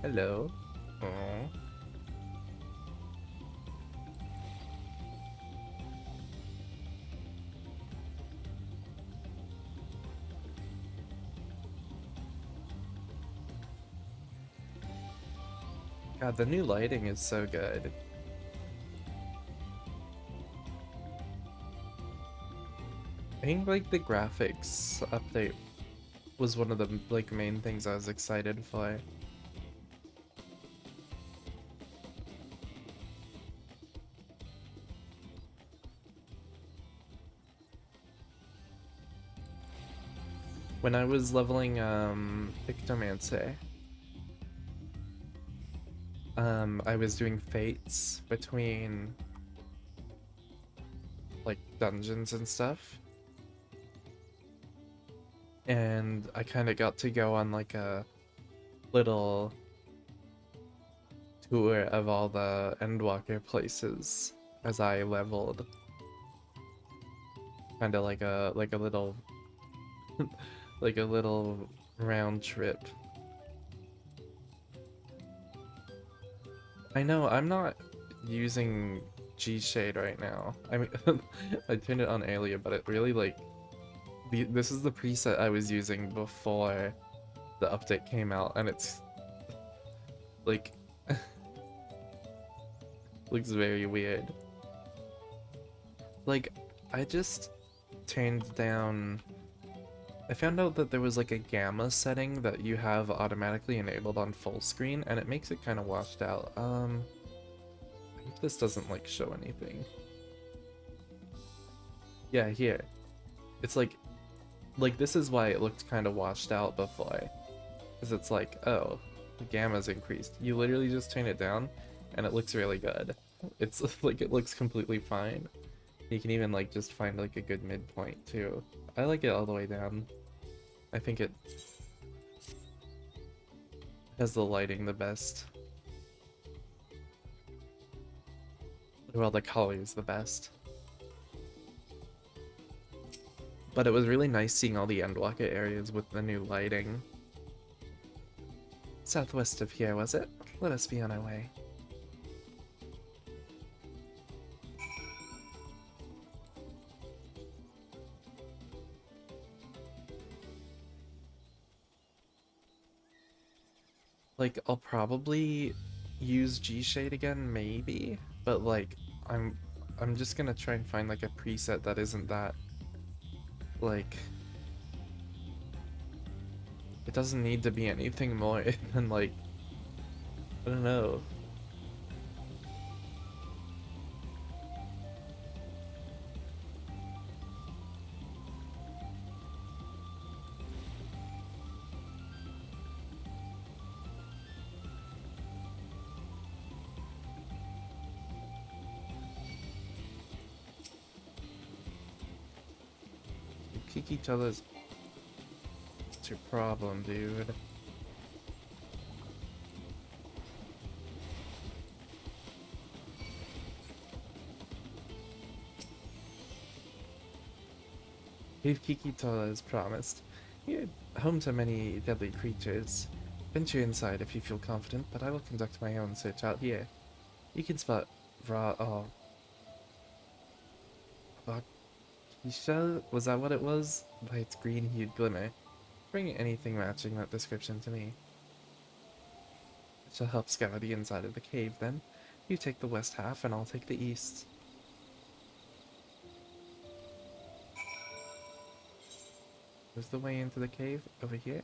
Hello. Aww. God, the new lighting is so good. I think like the graphics update was one of the like main things I was excited for. When I was leveling Pictomancer, I was doing fates between like dungeons and stuff. And I kind of got to go on like a little tour of all the Endwalker places as I leveled. Kind of like a little like a little round trip. I know, I'm not using G-Shade right now. I mean, I turned it on earlier, but it really like... This is the preset I was using before the update came out, and it's... like... looks very weird. Like, I just turned down... I found out that there was like a gamma setting that you have automatically enabled on full screen, and it makes it kind of washed out. I hope this doesn't like show anything. Yeah, here. It's like this is why it looked kind of washed out before. Because it's like, oh, the gamma's increased. You literally just turn it down, and it looks really good. It's like, it looks completely fine. You can even like just find like a good midpoint too. I like it all the way down. I think it has the lighting the best. Well, the colors the best. But it was really nice seeing all the Endwalker areas with the new lighting. Southwest of here, was it? Let us be on our way. Like, I'll probably use G-Shade again, maybe, but like, I'm just gonna try and find like a preset that isn't that, like, it doesn't need to be anything more than like, I don't know. Kick each other's... What's your problem, dude? Leave Kikitola as promised. You're home to many deadly creatures. Venture inside if you feel confident, but I will conduct my own search out here. You can spot Vakisha, was that what it was? By its green-hued glimmer. Bring anything matching that description to me. It shall help scour the inside of the cave, then. You take the west half, and I'll take the east. Where's the way into the cave? Over here?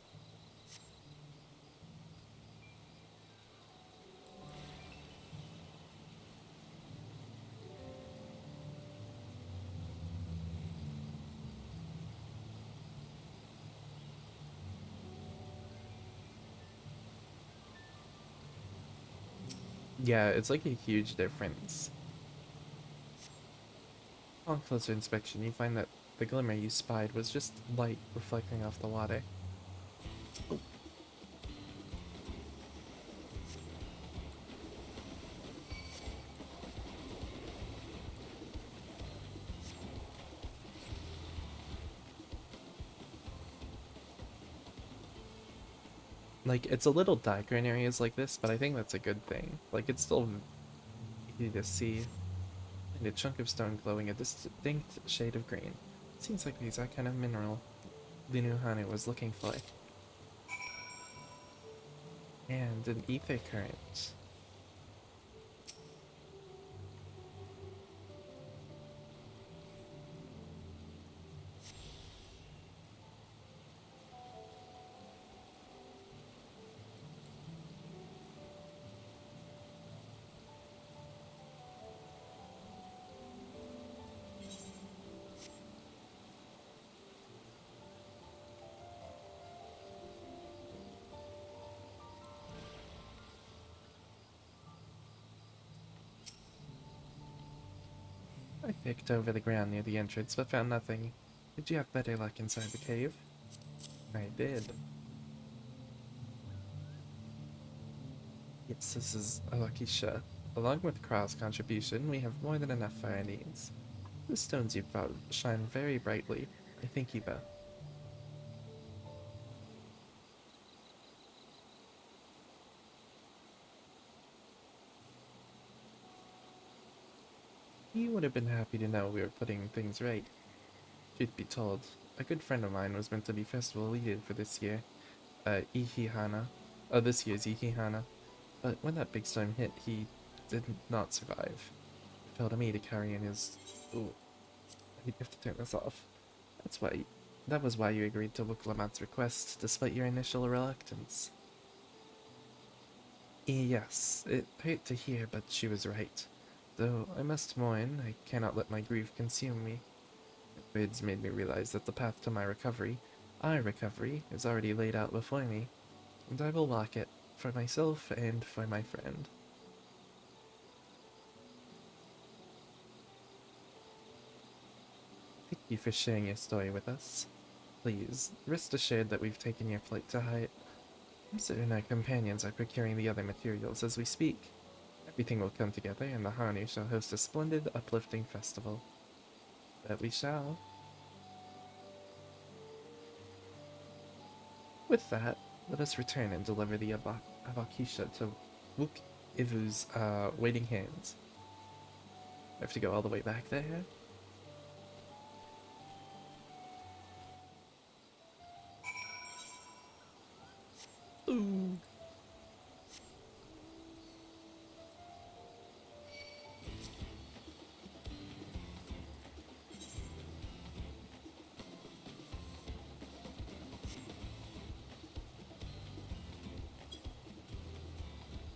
Yeah, it's like a huge difference. On closer inspection, you find that the glimmer you spied was just light reflecting off the water. Oh. Like, it's a little darker in areas like this, but I think that's a good thing. Like, it's still easy to see. And a chunk of stone glowing a distinct shade of green. Seems like the exact kind of mineral Linuhane was looking for. And an ether current. I picked over the ground near the entrance, but found nothing. Did you have better luck inside the cave? I did. Yes, this is Alakisha. Along with Kral's contribution, we have more than enough for our needs. The stones you brought shine very brightly. I thank you both. You would have been happy to know we were putting things right. Truth be told, a good friend of mine was meant to be festival leader for this year, this year's Ihihana, but when that big storm hit, he did not survive. It fell to me to carry in his... Ooh, I have to turn this off. That was why you agreed to Wuklamat's request, despite your initial reluctance. Yes, it hurt to hear, but she was right. Though I must mourn, I cannot let my grief consume me. The words made me realize that the path to my recovery, our recovery, is already laid out before me, and I will walk it, for myself and for my friend. Thank you for sharing your story with us. Please, rest assured that we've taken your plight to heart. I'm certain our companions are procuring the other materials as we speak. Everything will come together, and the Hanu shall host a splendid, uplifting festival. That we shall. With that, let us return and deliver the Avakisha to Wuk Ivu's waiting hands. I have to go all the way back there. Ooh.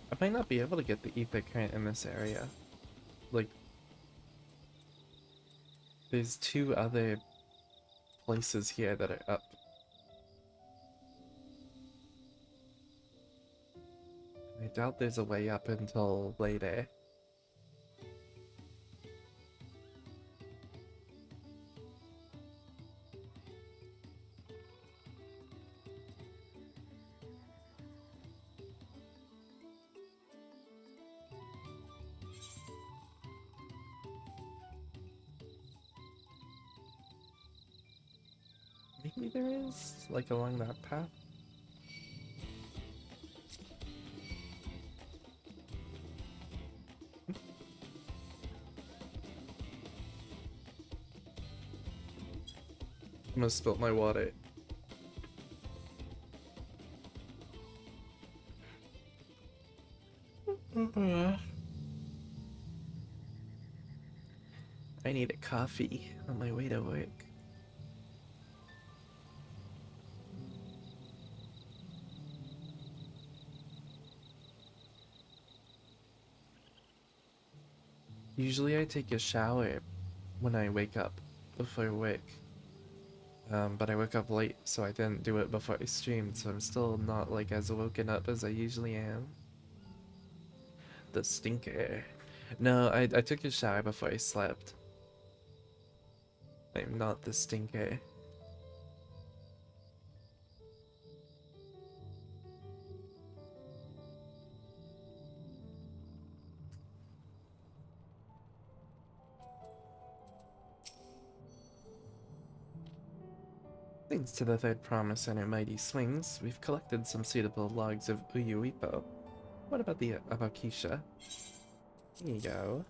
I might not be able to get the ether current in this area. Like, there's two other places here that are up. I doubt there's a way up until later. Maybe there is, like along that path. Almost spilled my water. I need a coffee on my way to work. Usually I take a shower when I wake up before work. But I woke up late, so I didn't do it before I streamed, so I'm still not like as woken up as I usually am. The stinker. No, I took a shower before I slept. I'm not the stinker. Thanks to the third promise and her mighty swings, we've collected some suitable logs of Uyuipo. What about the Abakisha? Here you go.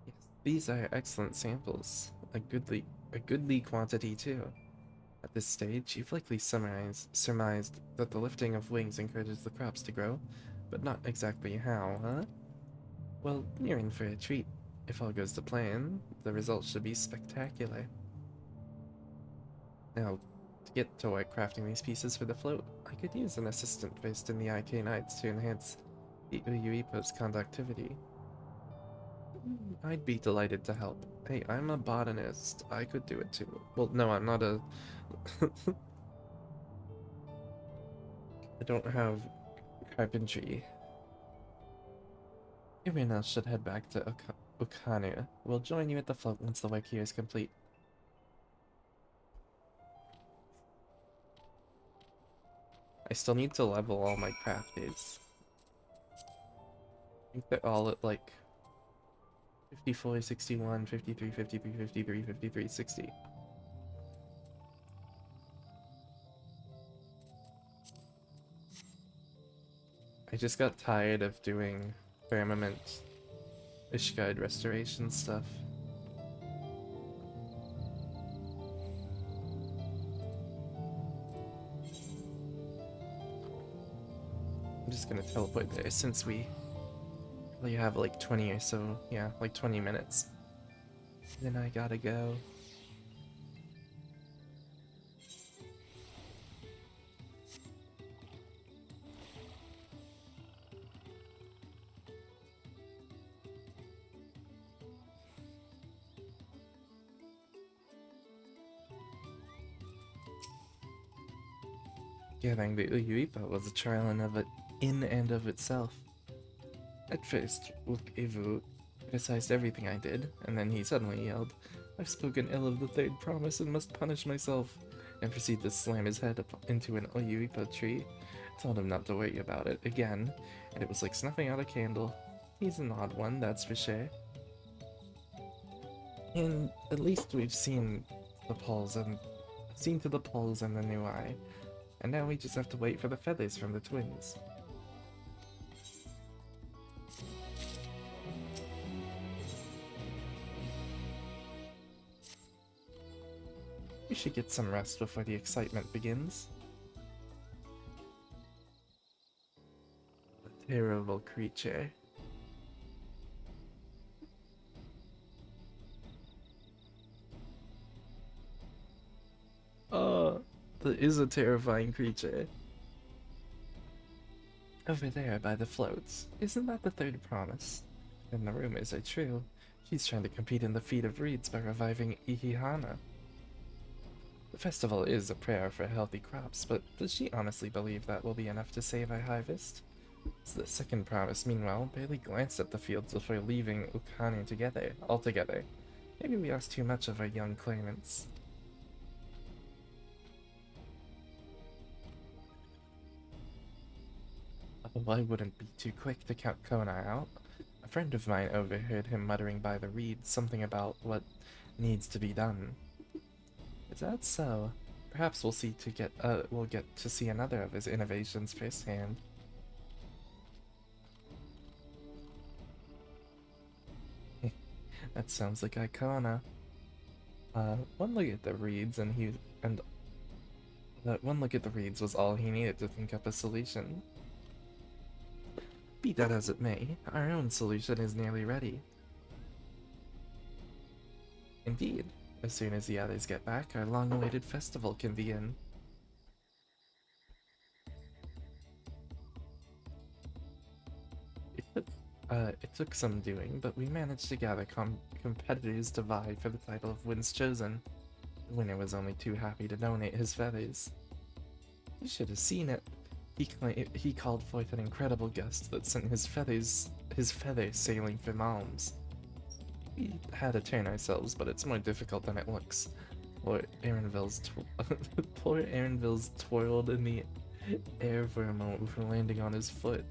Yes, these are excellent samples. A goodly quantity too. At this stage, you've likely surmised that the lifting of wings encourages the crops to grow, but not exactly how, huh? Well, you're in for a treat. If all goes to plan, the results should be spectacular. Now, to get to work crafting these pieces for the float, I could use an assistant based in the IK Knights to enhance the Uyuipo's conductivity. I'd be delighted to help. Hey, I'm a botanist. I could do it too. Well, no, I'm not a... I don't have carpentry. Everyone else should head back to Ukanu. We'll join you at the float once the work here is complete. I still need to level all my crafters. I think they're all at like 54, 61, 53, 53, 53, 53, 60. I just got tired of doing firmament Ishgard restoration stuff. I'm just gonna teleport there since we only have like 20 or so, yeah, like 20 minutes. Then I gotta go. Getting the Uyuipa was a trial in and of itself. At first, Ivu criticized everything I did, and then he suddenly yelled, "I've spoken ill of the third promise and must punish myself," and proceeded to slam his head up into an Uyuipa tree. I told him not to worry about it again, and it was like snuffing out a candle. He's an odd one, that's for sure. And at least we've seen to the poles and the new eye. And now we just have to wait for the feathers from the twins. We should get some rest before the excitement begins. A terrible creature. That is a terrifying creature. Over there by the floats. Isn't that the third promise? And the rumors are true. She's trying to compete in the feat of reeds by reviving Ihihana. The festival is a prayer for healthy crops, but does she honestly believe that will be enough to save our harvest? The second promise, meanwhile, barely glanced at the fields before leaving Ukanu altogether. Maybe we asked too much of our young claimants. Well, I wouldn't be too quick to count Kona out. A friend of mine overheard him muttering by the reeds something about what needs to be done. Is that so? Perhaps we'll get to see another of his innovations firsthand. That sounds like Icona. One look at the reeds and that one look at the reeds was all he needed to think up a solution. Be that as it may, our own solution is nearly ready. Indeed, as soon as the others get back, our long-awaited festival can begin. It took some doing, but we managed to gather competitors to vie for the title of Winds Chosen. The winner was only too happy to donate his feathers. You should have seen it. He called forth an incredible gust that sent his feathers sailing for Malms. We had to turn ourselves, but it's more difficult than it looks. Poor Aaronville's twirled in the air for a moment before landing on his foot.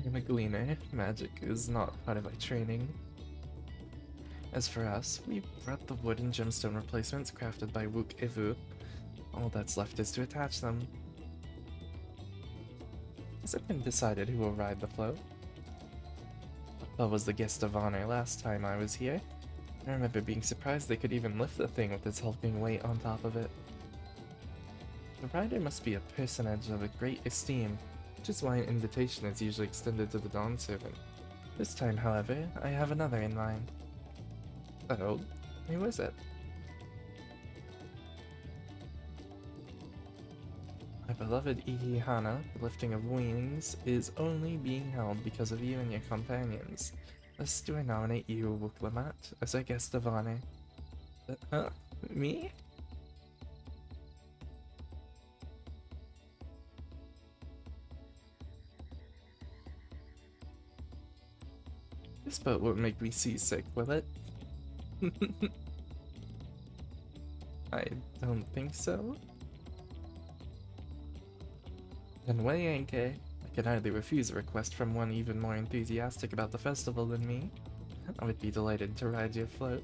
I'm a gleaner. Magic is not part of my training. As for us, we brought the wood and gemstone replacements crafted by Wook Evu. All that's left is to attach them. Has it been decided who will ride the float? Papa was the guest of honor last time I was here. I remember being surprised they could even lift the thing with its hulking weight on top of it. The rider must be a personage of a great esteem, which is why an invitation is usually extended to the Dawn Servant. This time, however, I have another in mind. Oh, who is it? My beloved Ihihana, the lifting of wings, is only being held because of you and your companions. Thus do I nominate you, Wuklamat, as our guest of honor. Me? This boat won't make me seasick, will it? I don't think so. Then weigh anchor. I can hardly refuse a request from one even more enthusiastic about the festival than me. I would be delighted to ride your float.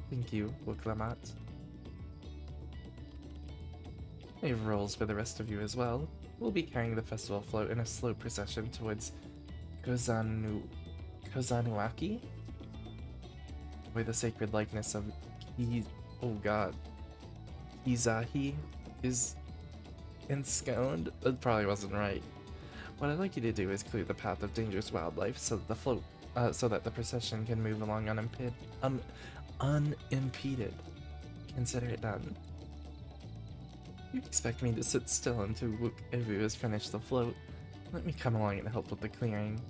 Thank you, Wuklamat. I have roles for the rest of you as well. We'll be carrying the festival float in a slow procession towards Kozanuaki? Where the sacred likeness of Kizahi is ensconed? That probably wasn't right. What I'd like you to do is clear the path of dangerous wildlife so that the procession can move along unimpeded. Consider it done. You expect me to sit still until Wook Evu has finished the float? Let me come along and help with the clearing.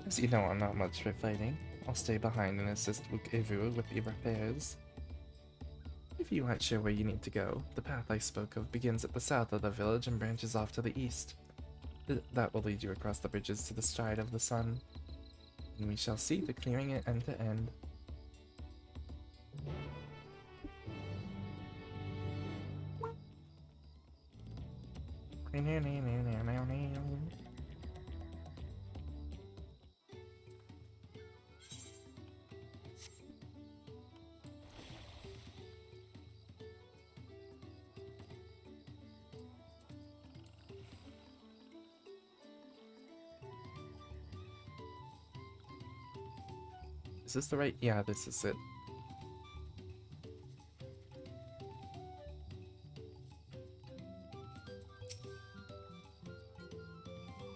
As you know, I'm not much for fighting. I'll stay behind and assist Wook Evu with the repairs. If you aren't sure where you need to go, the path I spoke of begins at the south of the village and branches off to the east. That will lead you across the bridges to the Stride of the Sun, and we shall see the clearing it end to end. Is this the right? Yeah, this is it.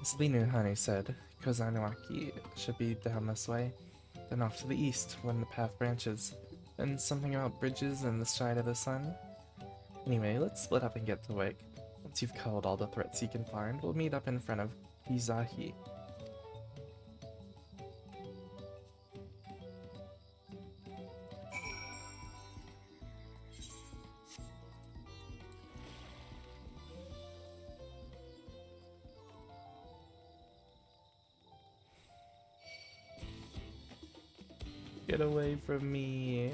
As Linuhane said, Kozanuaki should be down this way, then off to the east when the path branches, then something about bridges and the Stride of the Sun. Anyway, let's split up and get to work. Once you've culled all the threats you can find, we'll meet up in front of Kizahi. Get away from me.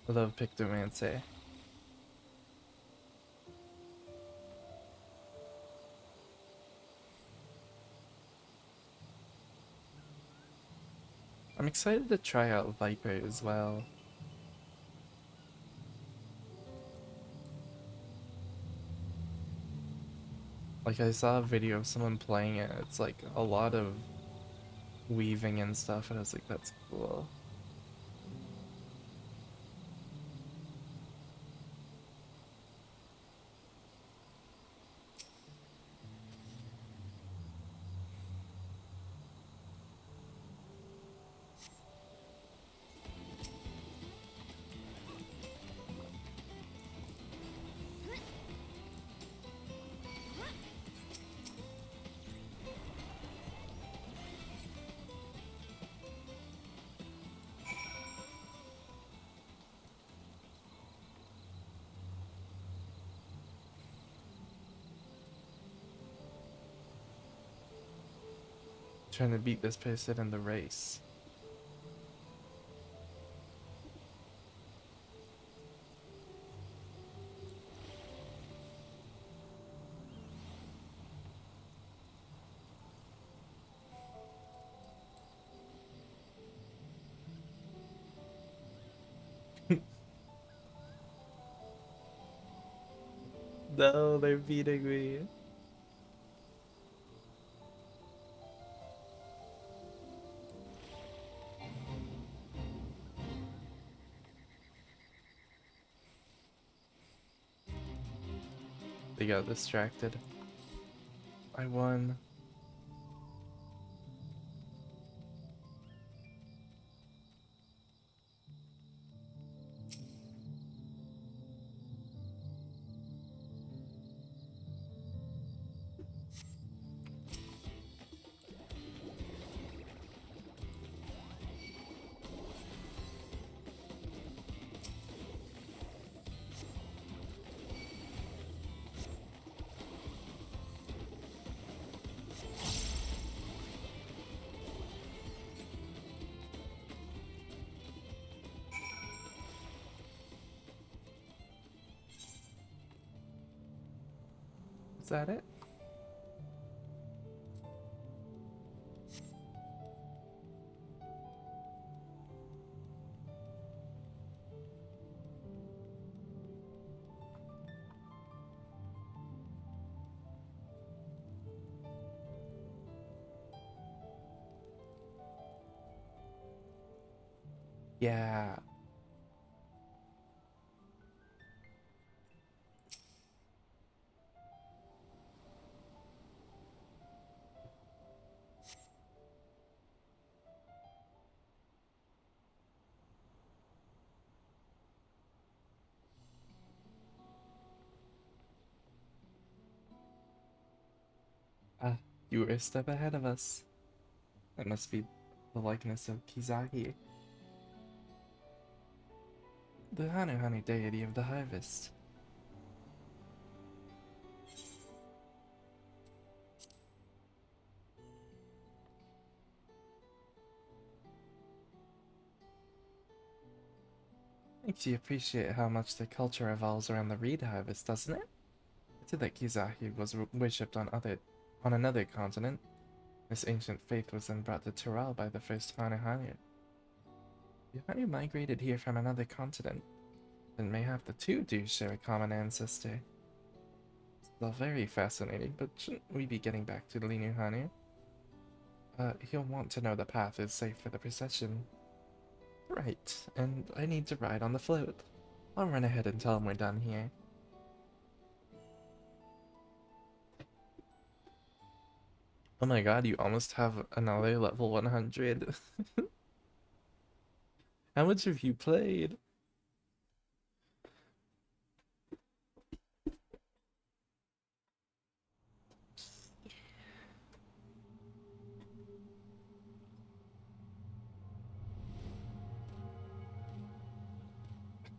I love Pictomancy. I'm excited to try out Viper as well. Like, I saw a video of someone playing it. It's like a lot of weaving and stuff, and I was like, that's cool. Trying to beat this person in the race. No, they're beating me. They got distracted. I won. Is that it? Yeah. Ah, you were a step ahead of us. That must be the likeness of Kizaki, the Hanuhani deity of the harvest. Makes you appreciate how much the culture revolves around the reed harvest, doesn't it? It's said that Kizaki was worshipped on another continent. This ancient faith was then brought to Tyrol by the first Hanuhani. The Hanu migrated here from another continent, and mayhap the two do share a common ancestor. It's all very fascinating, but shouldn't we be getting back to the Linu Hanu? He'll want to know the path is safe for the procession. Right, and I need to ride on the float. I'll run ahead and tell him we're done here. Oh my god, you almost have another level 100. How much have you played?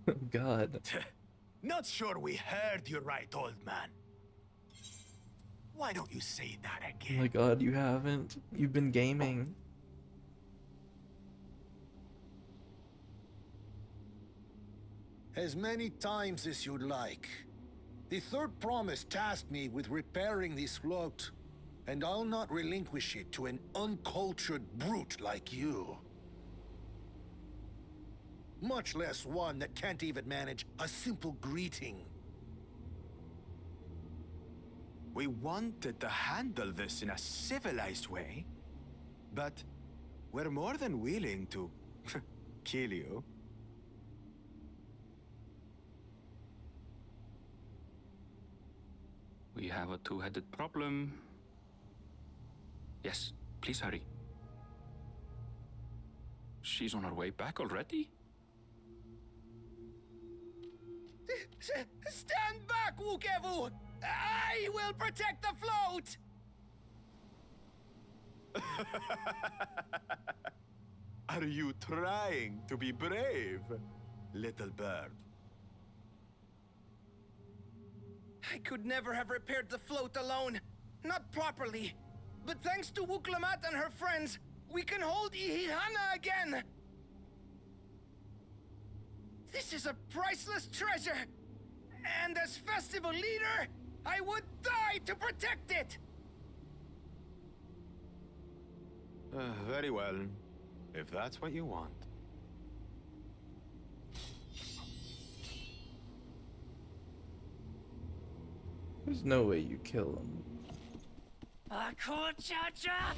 Oh god. Not sure we heard you right, old man. Why don't you say that Oh again? my god, you haven't. You've been gaming. As many times as you'd like. The third promise tasked me with repairing this float, and I'll not relinquish it to an uncultured brute like you. Much less one that can't even manage a simple greeting. We wanted to handle this in a civilized way, but we're more than willing to kill you. We have a two-headed problem. Yes, please hurry. She's on her way back already? Stand back, Wukevu! I will protect the float! Are you trying to be brave, little bird? I could never have repaired the float alone. Not properly. But thanks to Wuklamat and her friends, we can hold Ihihana again! This is a priceless treasure! And as festival leader, I would die to protect it! Very well, if that's what you want. There's no way you kill him. Akuchacha!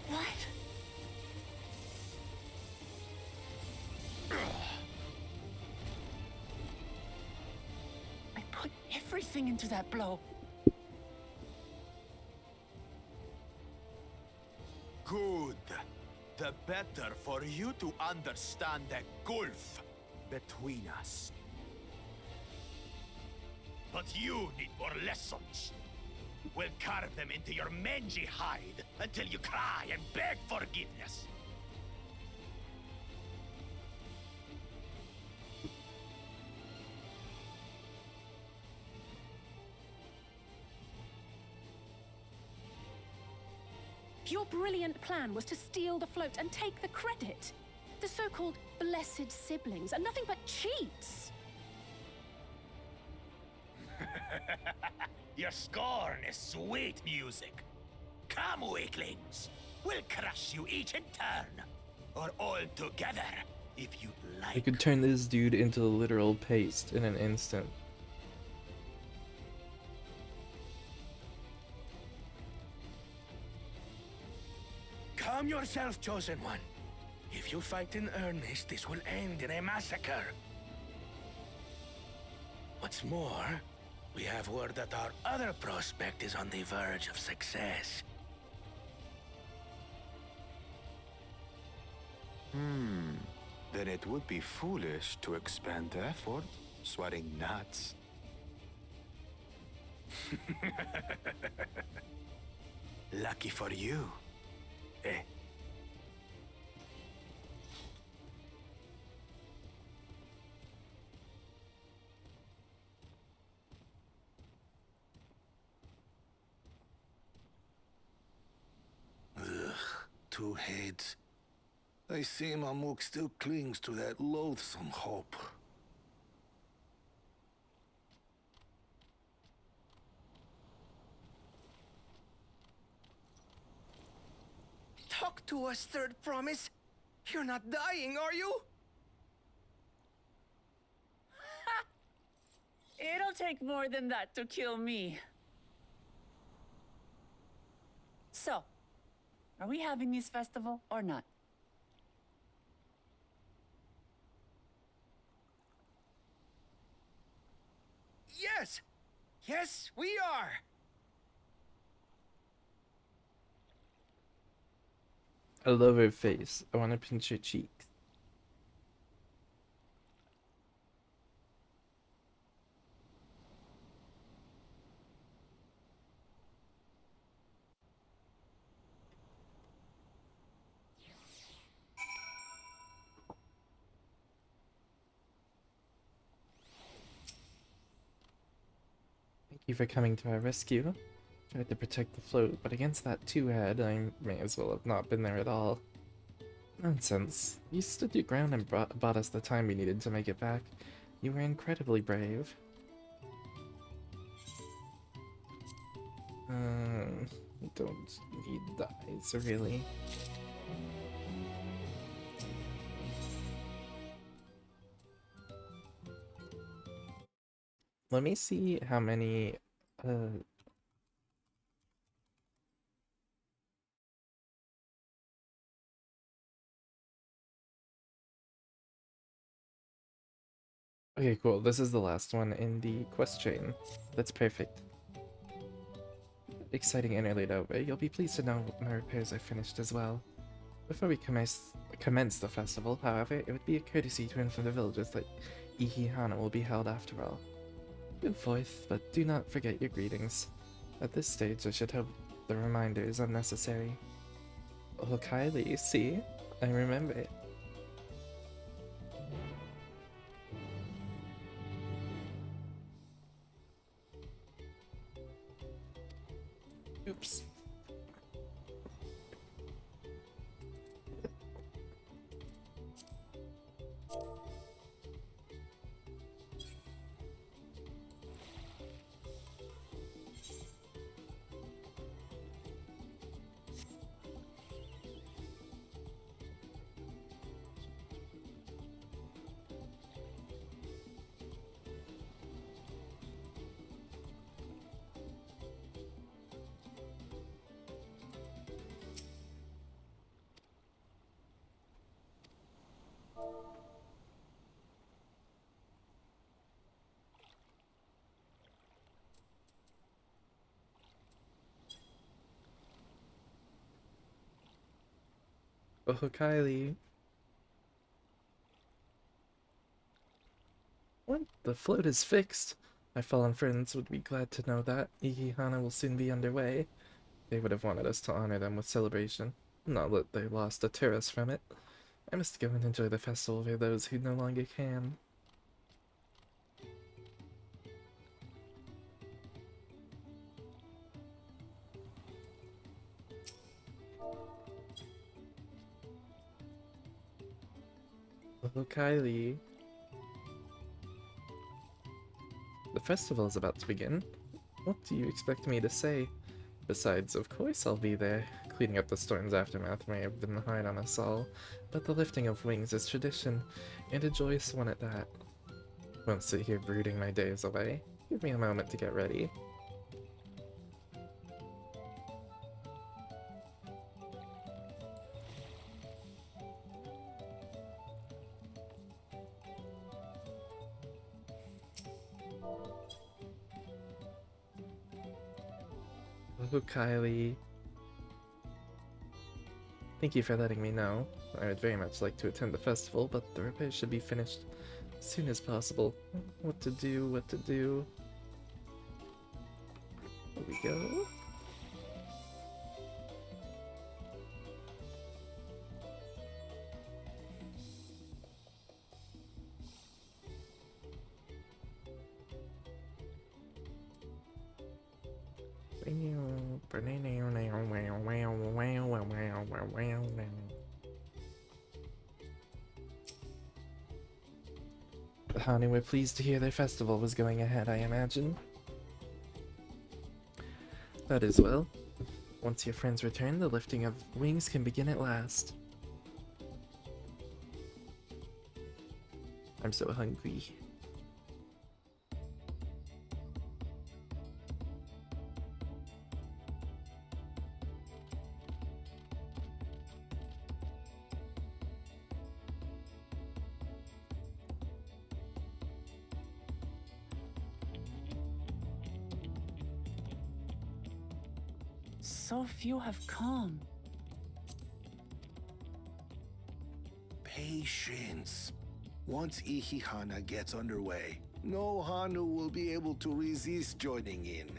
What? I put everything into that blow. Good. The better for you to understand the gulf between us. But you need more lessons. We'll carve them into your mangy hide until you cry and beg forgiveness. Your brilliant plan was to steal the float and take the credit. The so-called blessed siblings are nothing but cheats. Your scorn is sweet music. Come, weaklings. We'll crush you each in turn. Or all together, if you'd I like. could turn this dude into literal paste in an instant. Calm yourself, Chosen One. If you fight in earnest, this will end in a massacre. What's more, we have word that our other prospect is on the verge of success. Then it would be foolish to expend effort sweating nuts. Lucky for you. Eh? Ugh, two heads. I see Mamuk still clings to that loathsome hope. Talk to us, Third Promise. You're not dying, are you? It'll take more than that to kill me. So, are we having this festival or not? Yes! Yes, we are! I love her face. I want to pinch her cheeks. you for coming to our rescue. Tried to protect the float, but against that two-head, I may as well have not been there at all. Nonsense. You stood your ground and bought us the time we needed to make it back. You were incredibly brave. I don't need the eyes, really. Let me see how many, Okay, cool. This is the last one in the quest chain. That's perfect. Exciting interlude over. You'll be pleased to know my repairs are finished as well. Before we commence the festival, however, it would be a courtesy to inform the villagers that Ihihana will be held after all. Good forth, but do not forget your greetings. At this stage, I should hope the reminder is unnecessary. Oh, Kylie, see? I remember it. Oops. Oh, Kylie. What? The float is fixed. My fallen friends would be glad to know that. Ihihana will soon be underway. They would have wanted us to honor them with celebration, not that they lost a tourist from it. I must go and enjoy the festival for those who no longer can. Oh, Kylie. The festival is about to begin. What do you expect me to say? Besides, of course I'll be there. Cleaning up the storm's aftermath may have been hard on us all, but the lifting of wings is tradition, and a joyous one at that. Won't sit here brooding my days away. Give me a moment to get ready. Oh, Kylie. Thank you for letting me know. I would very much like to attend the festival, but the repairs should be finished as soon as possible. What to do, what to do. Here we go. The Hanu were pleased to hear their festival was going ahead, I imagine. That is well. Once your friends return, the lifting of wings can begin at last. I'm so hungry. So few have come. Patience. Once Ihihana gets underway, no Hanu will be able to resist joining in.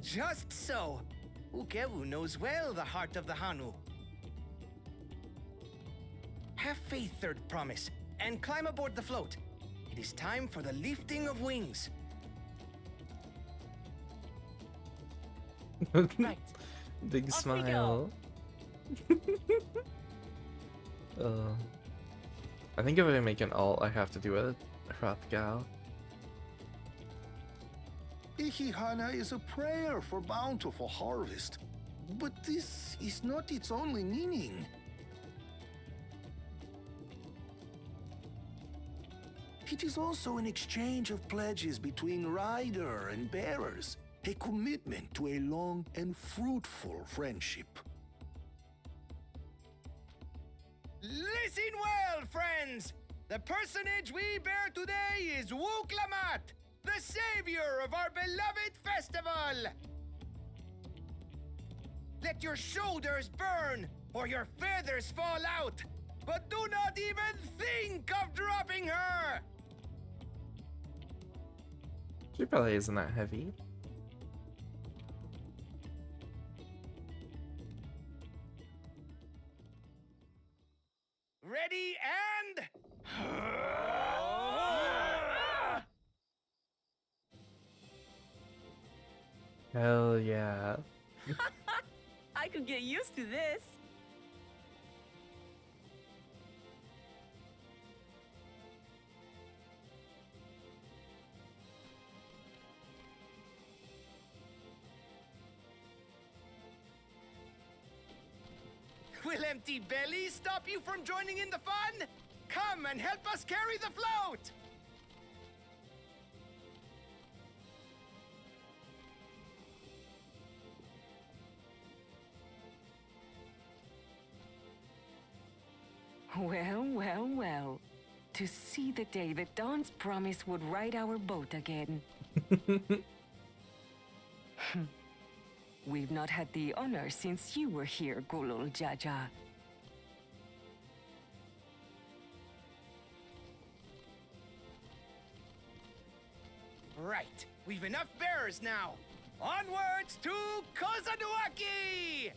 Just so. Ukewu knows well the heart of the Hanu. Have faith, Third Promise, and climb aboard the float. It is time for the lifting of wings. Right. Big Off we smile. I think if I make an alt, I have to do a Hrothgal. Ihihana is a prayer for bountiful harvest, but this is not its only meaning. It is also an exchange of pledges between rider and bearers, a commitment to a long and fruitful friendship. Listen well, friends! The personage we bear today is Wuklamat, the savior of our beloved festival! Let your shoulders burn, or your feathers fall out, but do not even think of dropping her! She probably isn't that heavy. Ready and... Hell yeah. I could get used to this. Will empty bellies stop you from joining in the fun? Come and help us carry the float! Well, well, well. To see the day that Dawn's promise would ride our boat again. We've not had the honor since you were here, Gulul Jaja. Right, we've enough bearers now. Onwards to Kozanuaki!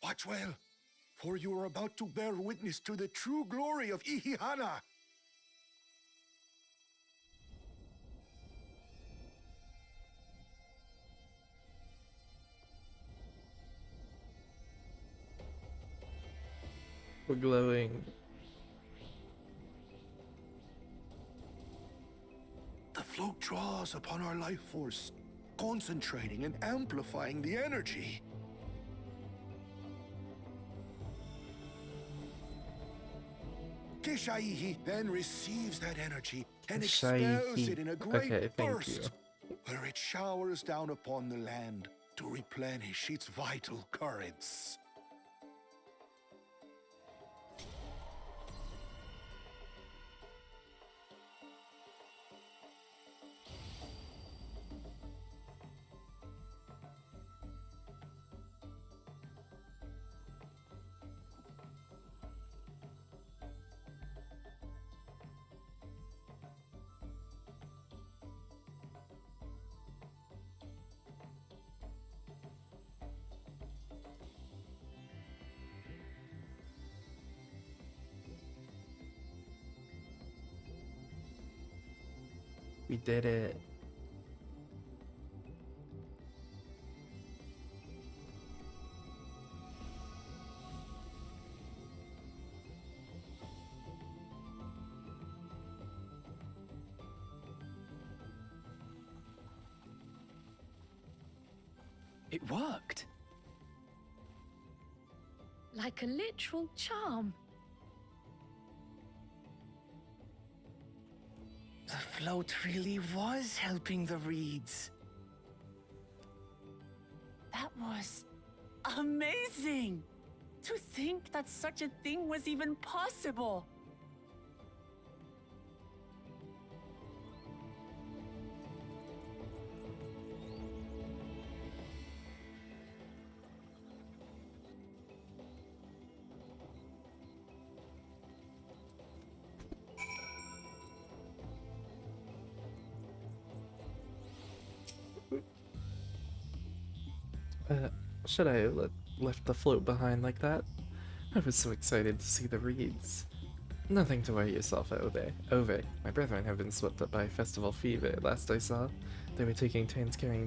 Watch well, for you are about to bear witness to the true glory of Ihihana. We're glowing. The float draws upon our life force, concentrating and amplifying the energy. Keshaihi then receives that energy and expels it in a great Okay, thank burst, where it showers down upon the land to replenish its vital currents. We did it. It worked. Like a literal charm. The float really was helping the reeds. was amazing! To think that such a thing was even possible! Should I have left the float behind like that? I was so excited to see the reeds. Nothing to worry yourself over. My brethren have been swept up by festival fever. Last I saw, they were taking turns carrying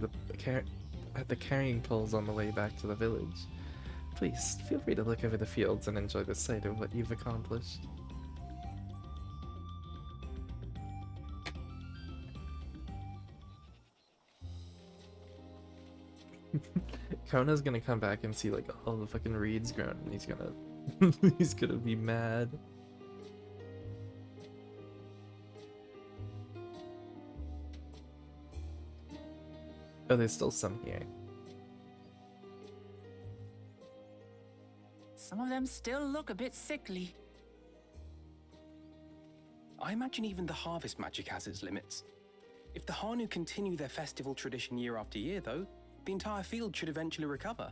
the carrying poles on the way back to the village. Please, feel free to look over the fields and enjoy the sight of what you've accomplished. Kona's gonna come back and see like all the fucking reeds grown and he's gonna he's gonna be mad. Oh, there's still some here. Some of them still look a bit sickly. I imagine even the harvest magic has its limits. If the Hanu continue their festival tradition year after year, though, the entire field should eventually recover.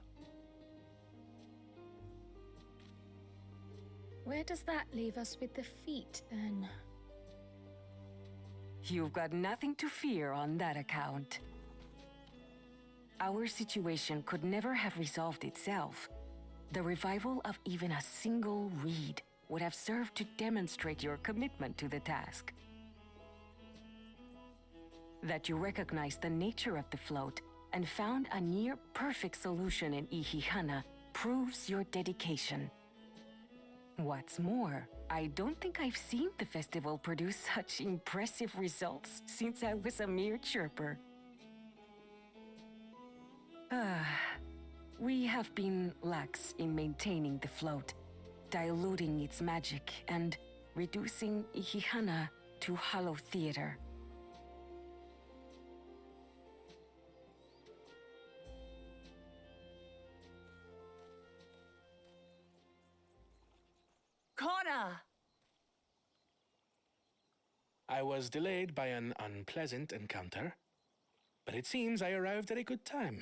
Where does that leave us with the feet, then? You've got nothing to fear on that account. Our situation could never have resolved itself. The revival of even a single reed would have served to demonstrate your commitment to the task. That you recognize the nature of the float and found a near-perfect solution in Ihihana proves your dedication. What's more, I don't think I've seen the festival produce such impressive results since I was a mere chirper. We have been lax in maintaining the float, diluting its magic and reducing Ihihana to hollow theater. Kona! I was delayed by an unpleasant encounter, but it seems I arrived at a good time.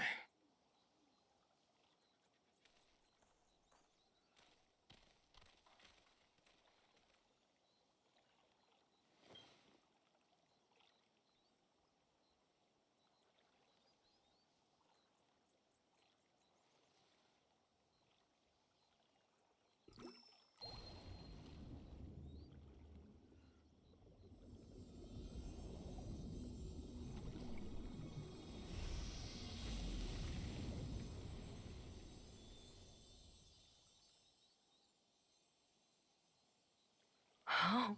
Oh,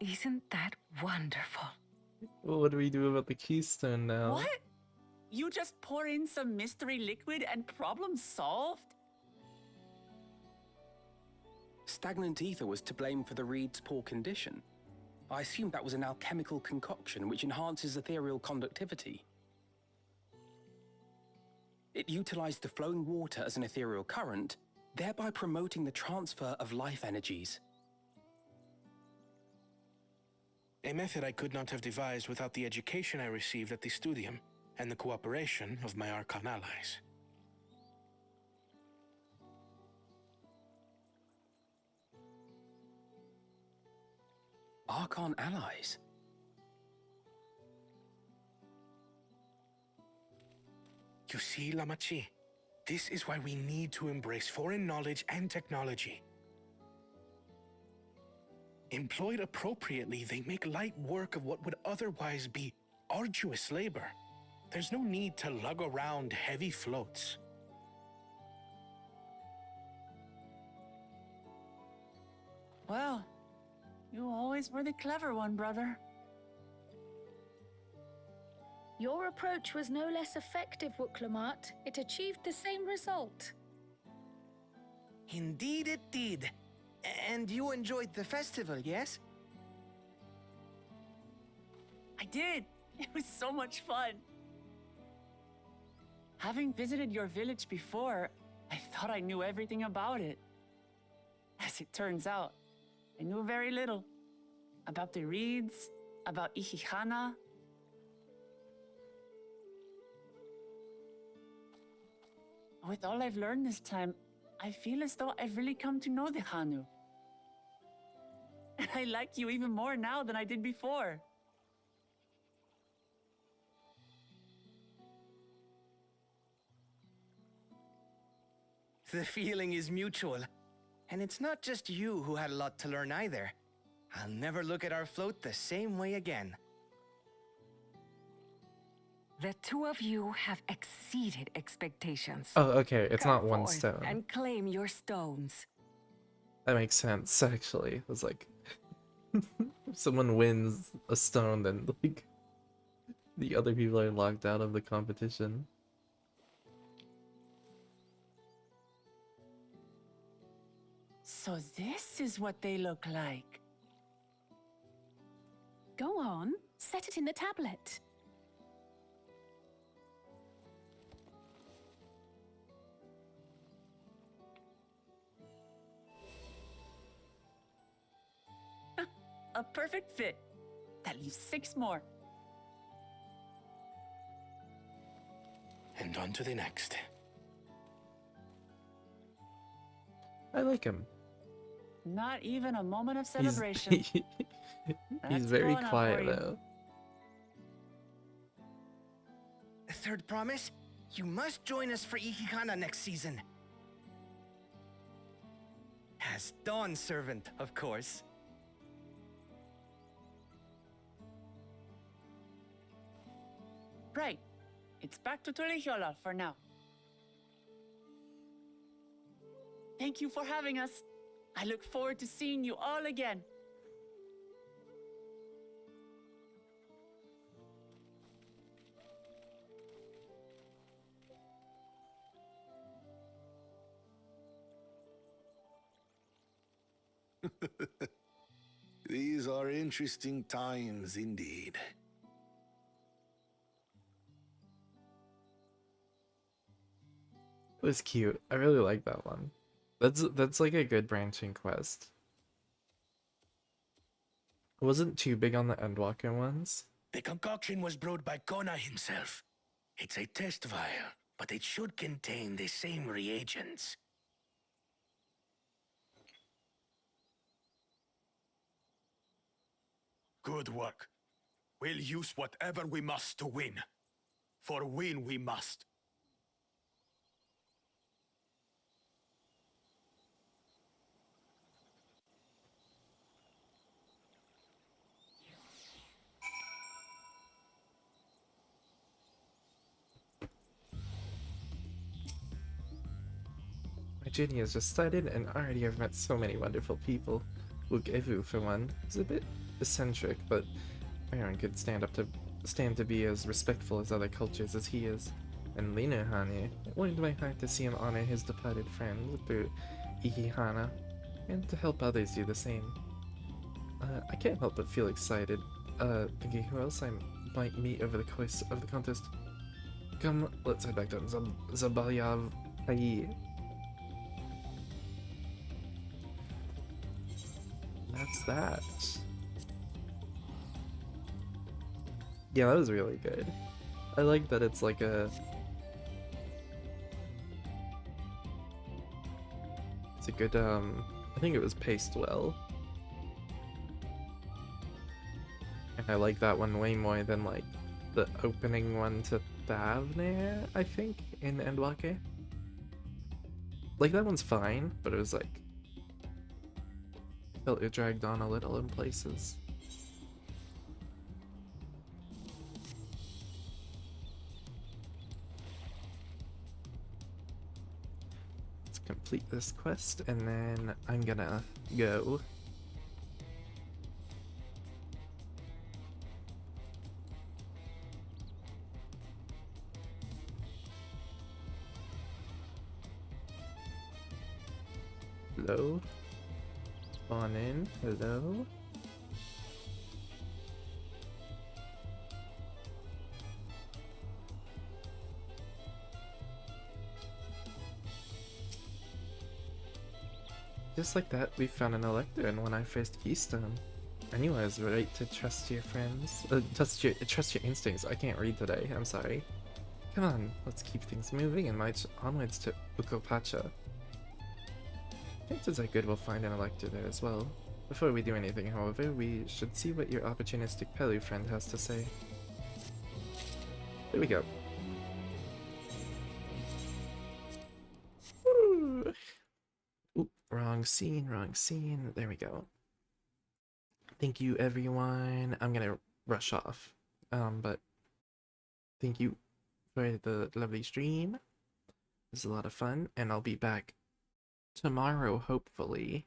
isn't that wonderful? Well, what do we do about the keystone now? What? You just pour in some mystery liquid and problem solved? Stagnant ether was to blame for the reed's poor condition. I assumed that was an alchemical concoction which enhances ethereal conductivity. It utilized the flowing water as an ethereal current, thereby promoting the transfer of life energies. A method I could not have devised without the education I received at the studium and the cooperation of my Archon allies. Archon allies? You see, Lamachi, this is why we need to embrace foreign knowledge and technology. Employed appropriately, they make light work of what would otherwise be arduous labor. There's no need to lug around heavy floats. Well, you always were the clever one, brother. Your approach was no less effective, Wuklamat. It achieved the same result. Indeed it did. And you enjoyed the festival, yes? I did. It was so much fun. Having visited your village before, I thought I knew everything about it. As it turns out, I knew very little. About the reeds, about Ihihana. With all I've learned this time, I feel as though I've really come to know the Hanu. And I like you even more now than I did before. The feeling is mutual. And it's not just you who had a lot to learn either. I'll never look at our float the same way again. The two of you have exceeded expectations. Oh, okay, it's Come not one forth stone. and claim your stones. That makes sense, actually. It was like, if someone wins a stone, then like the other people are locked out of the competition. So this is what they look like. Go on, set it in the tablet. A perfect fit. That leaves 6 more. And on to the next. I like him. Not even a moment of celebration. He's That's very going on quiet for you. though. Third promise, you must join us for Ihihana next season. As Dawn Servant, of course. Right. It's back to Tulihiola for now. Thank you for having us. I look forward to seeing you all again. These are interesting times indeed. It was cute. I really like that one. That's like a good branching quest. I wasn't too big on the Endwalker ones. The concoction was brewed by Kona himself. It's a test vial, but it should contain the same reagents. Good work. We'll use whatever we must to win. For win we must. My journey has just started and already I've met so many wonderful people. Wugevu, for one, is a bit eccentric, but Aaron could stand to be as respectful as other cultures as he is. And Linuhane, it warmed my heart to see him honor his departed friend through Ihihana, and to help others do the same. I can't help but feel excited, thinking who else I might meet over the course of the contest. Come, let's head back down Zabalyav Hai. That's that. Yeah, that was really good. I like that it's like a... It's a good, I think it was paced well. And I like that one way more than, like, the opening one to Thavnair, I think, in Endwalker. Like, that one's fine, but it was like... felt it dragged on a little in places. Let's complete this quest and then I'm gonna go. Hello? Spawn in. Hello? Just like that, we found an elector in one eye first keystone. I knew I was right to trust your friends. Trust your instincts. I can't read today, I'm sorry. Come on, let's keep things moving and march onwards to Ukopacha. Chances are good we'll find an elector there as well. Before we do anything, however, we should see what your opportunistic Pelu friend has to say. Here we go. Woo! Oop, wrong scene, wrong scene. There we go. Thank you, everyone. I'm gonna rush off. But thank you for the lovely stream. It was a lot of fun, and I'll be back tomorrow, hopefully.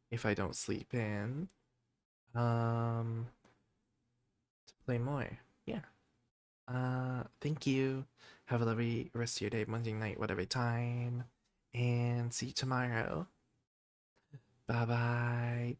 If I don't sleep in. To play more. Yeah. Thank you. Have a lovely rest of your day, Monday night, whatever time. And see you tomorrow. Bye bye.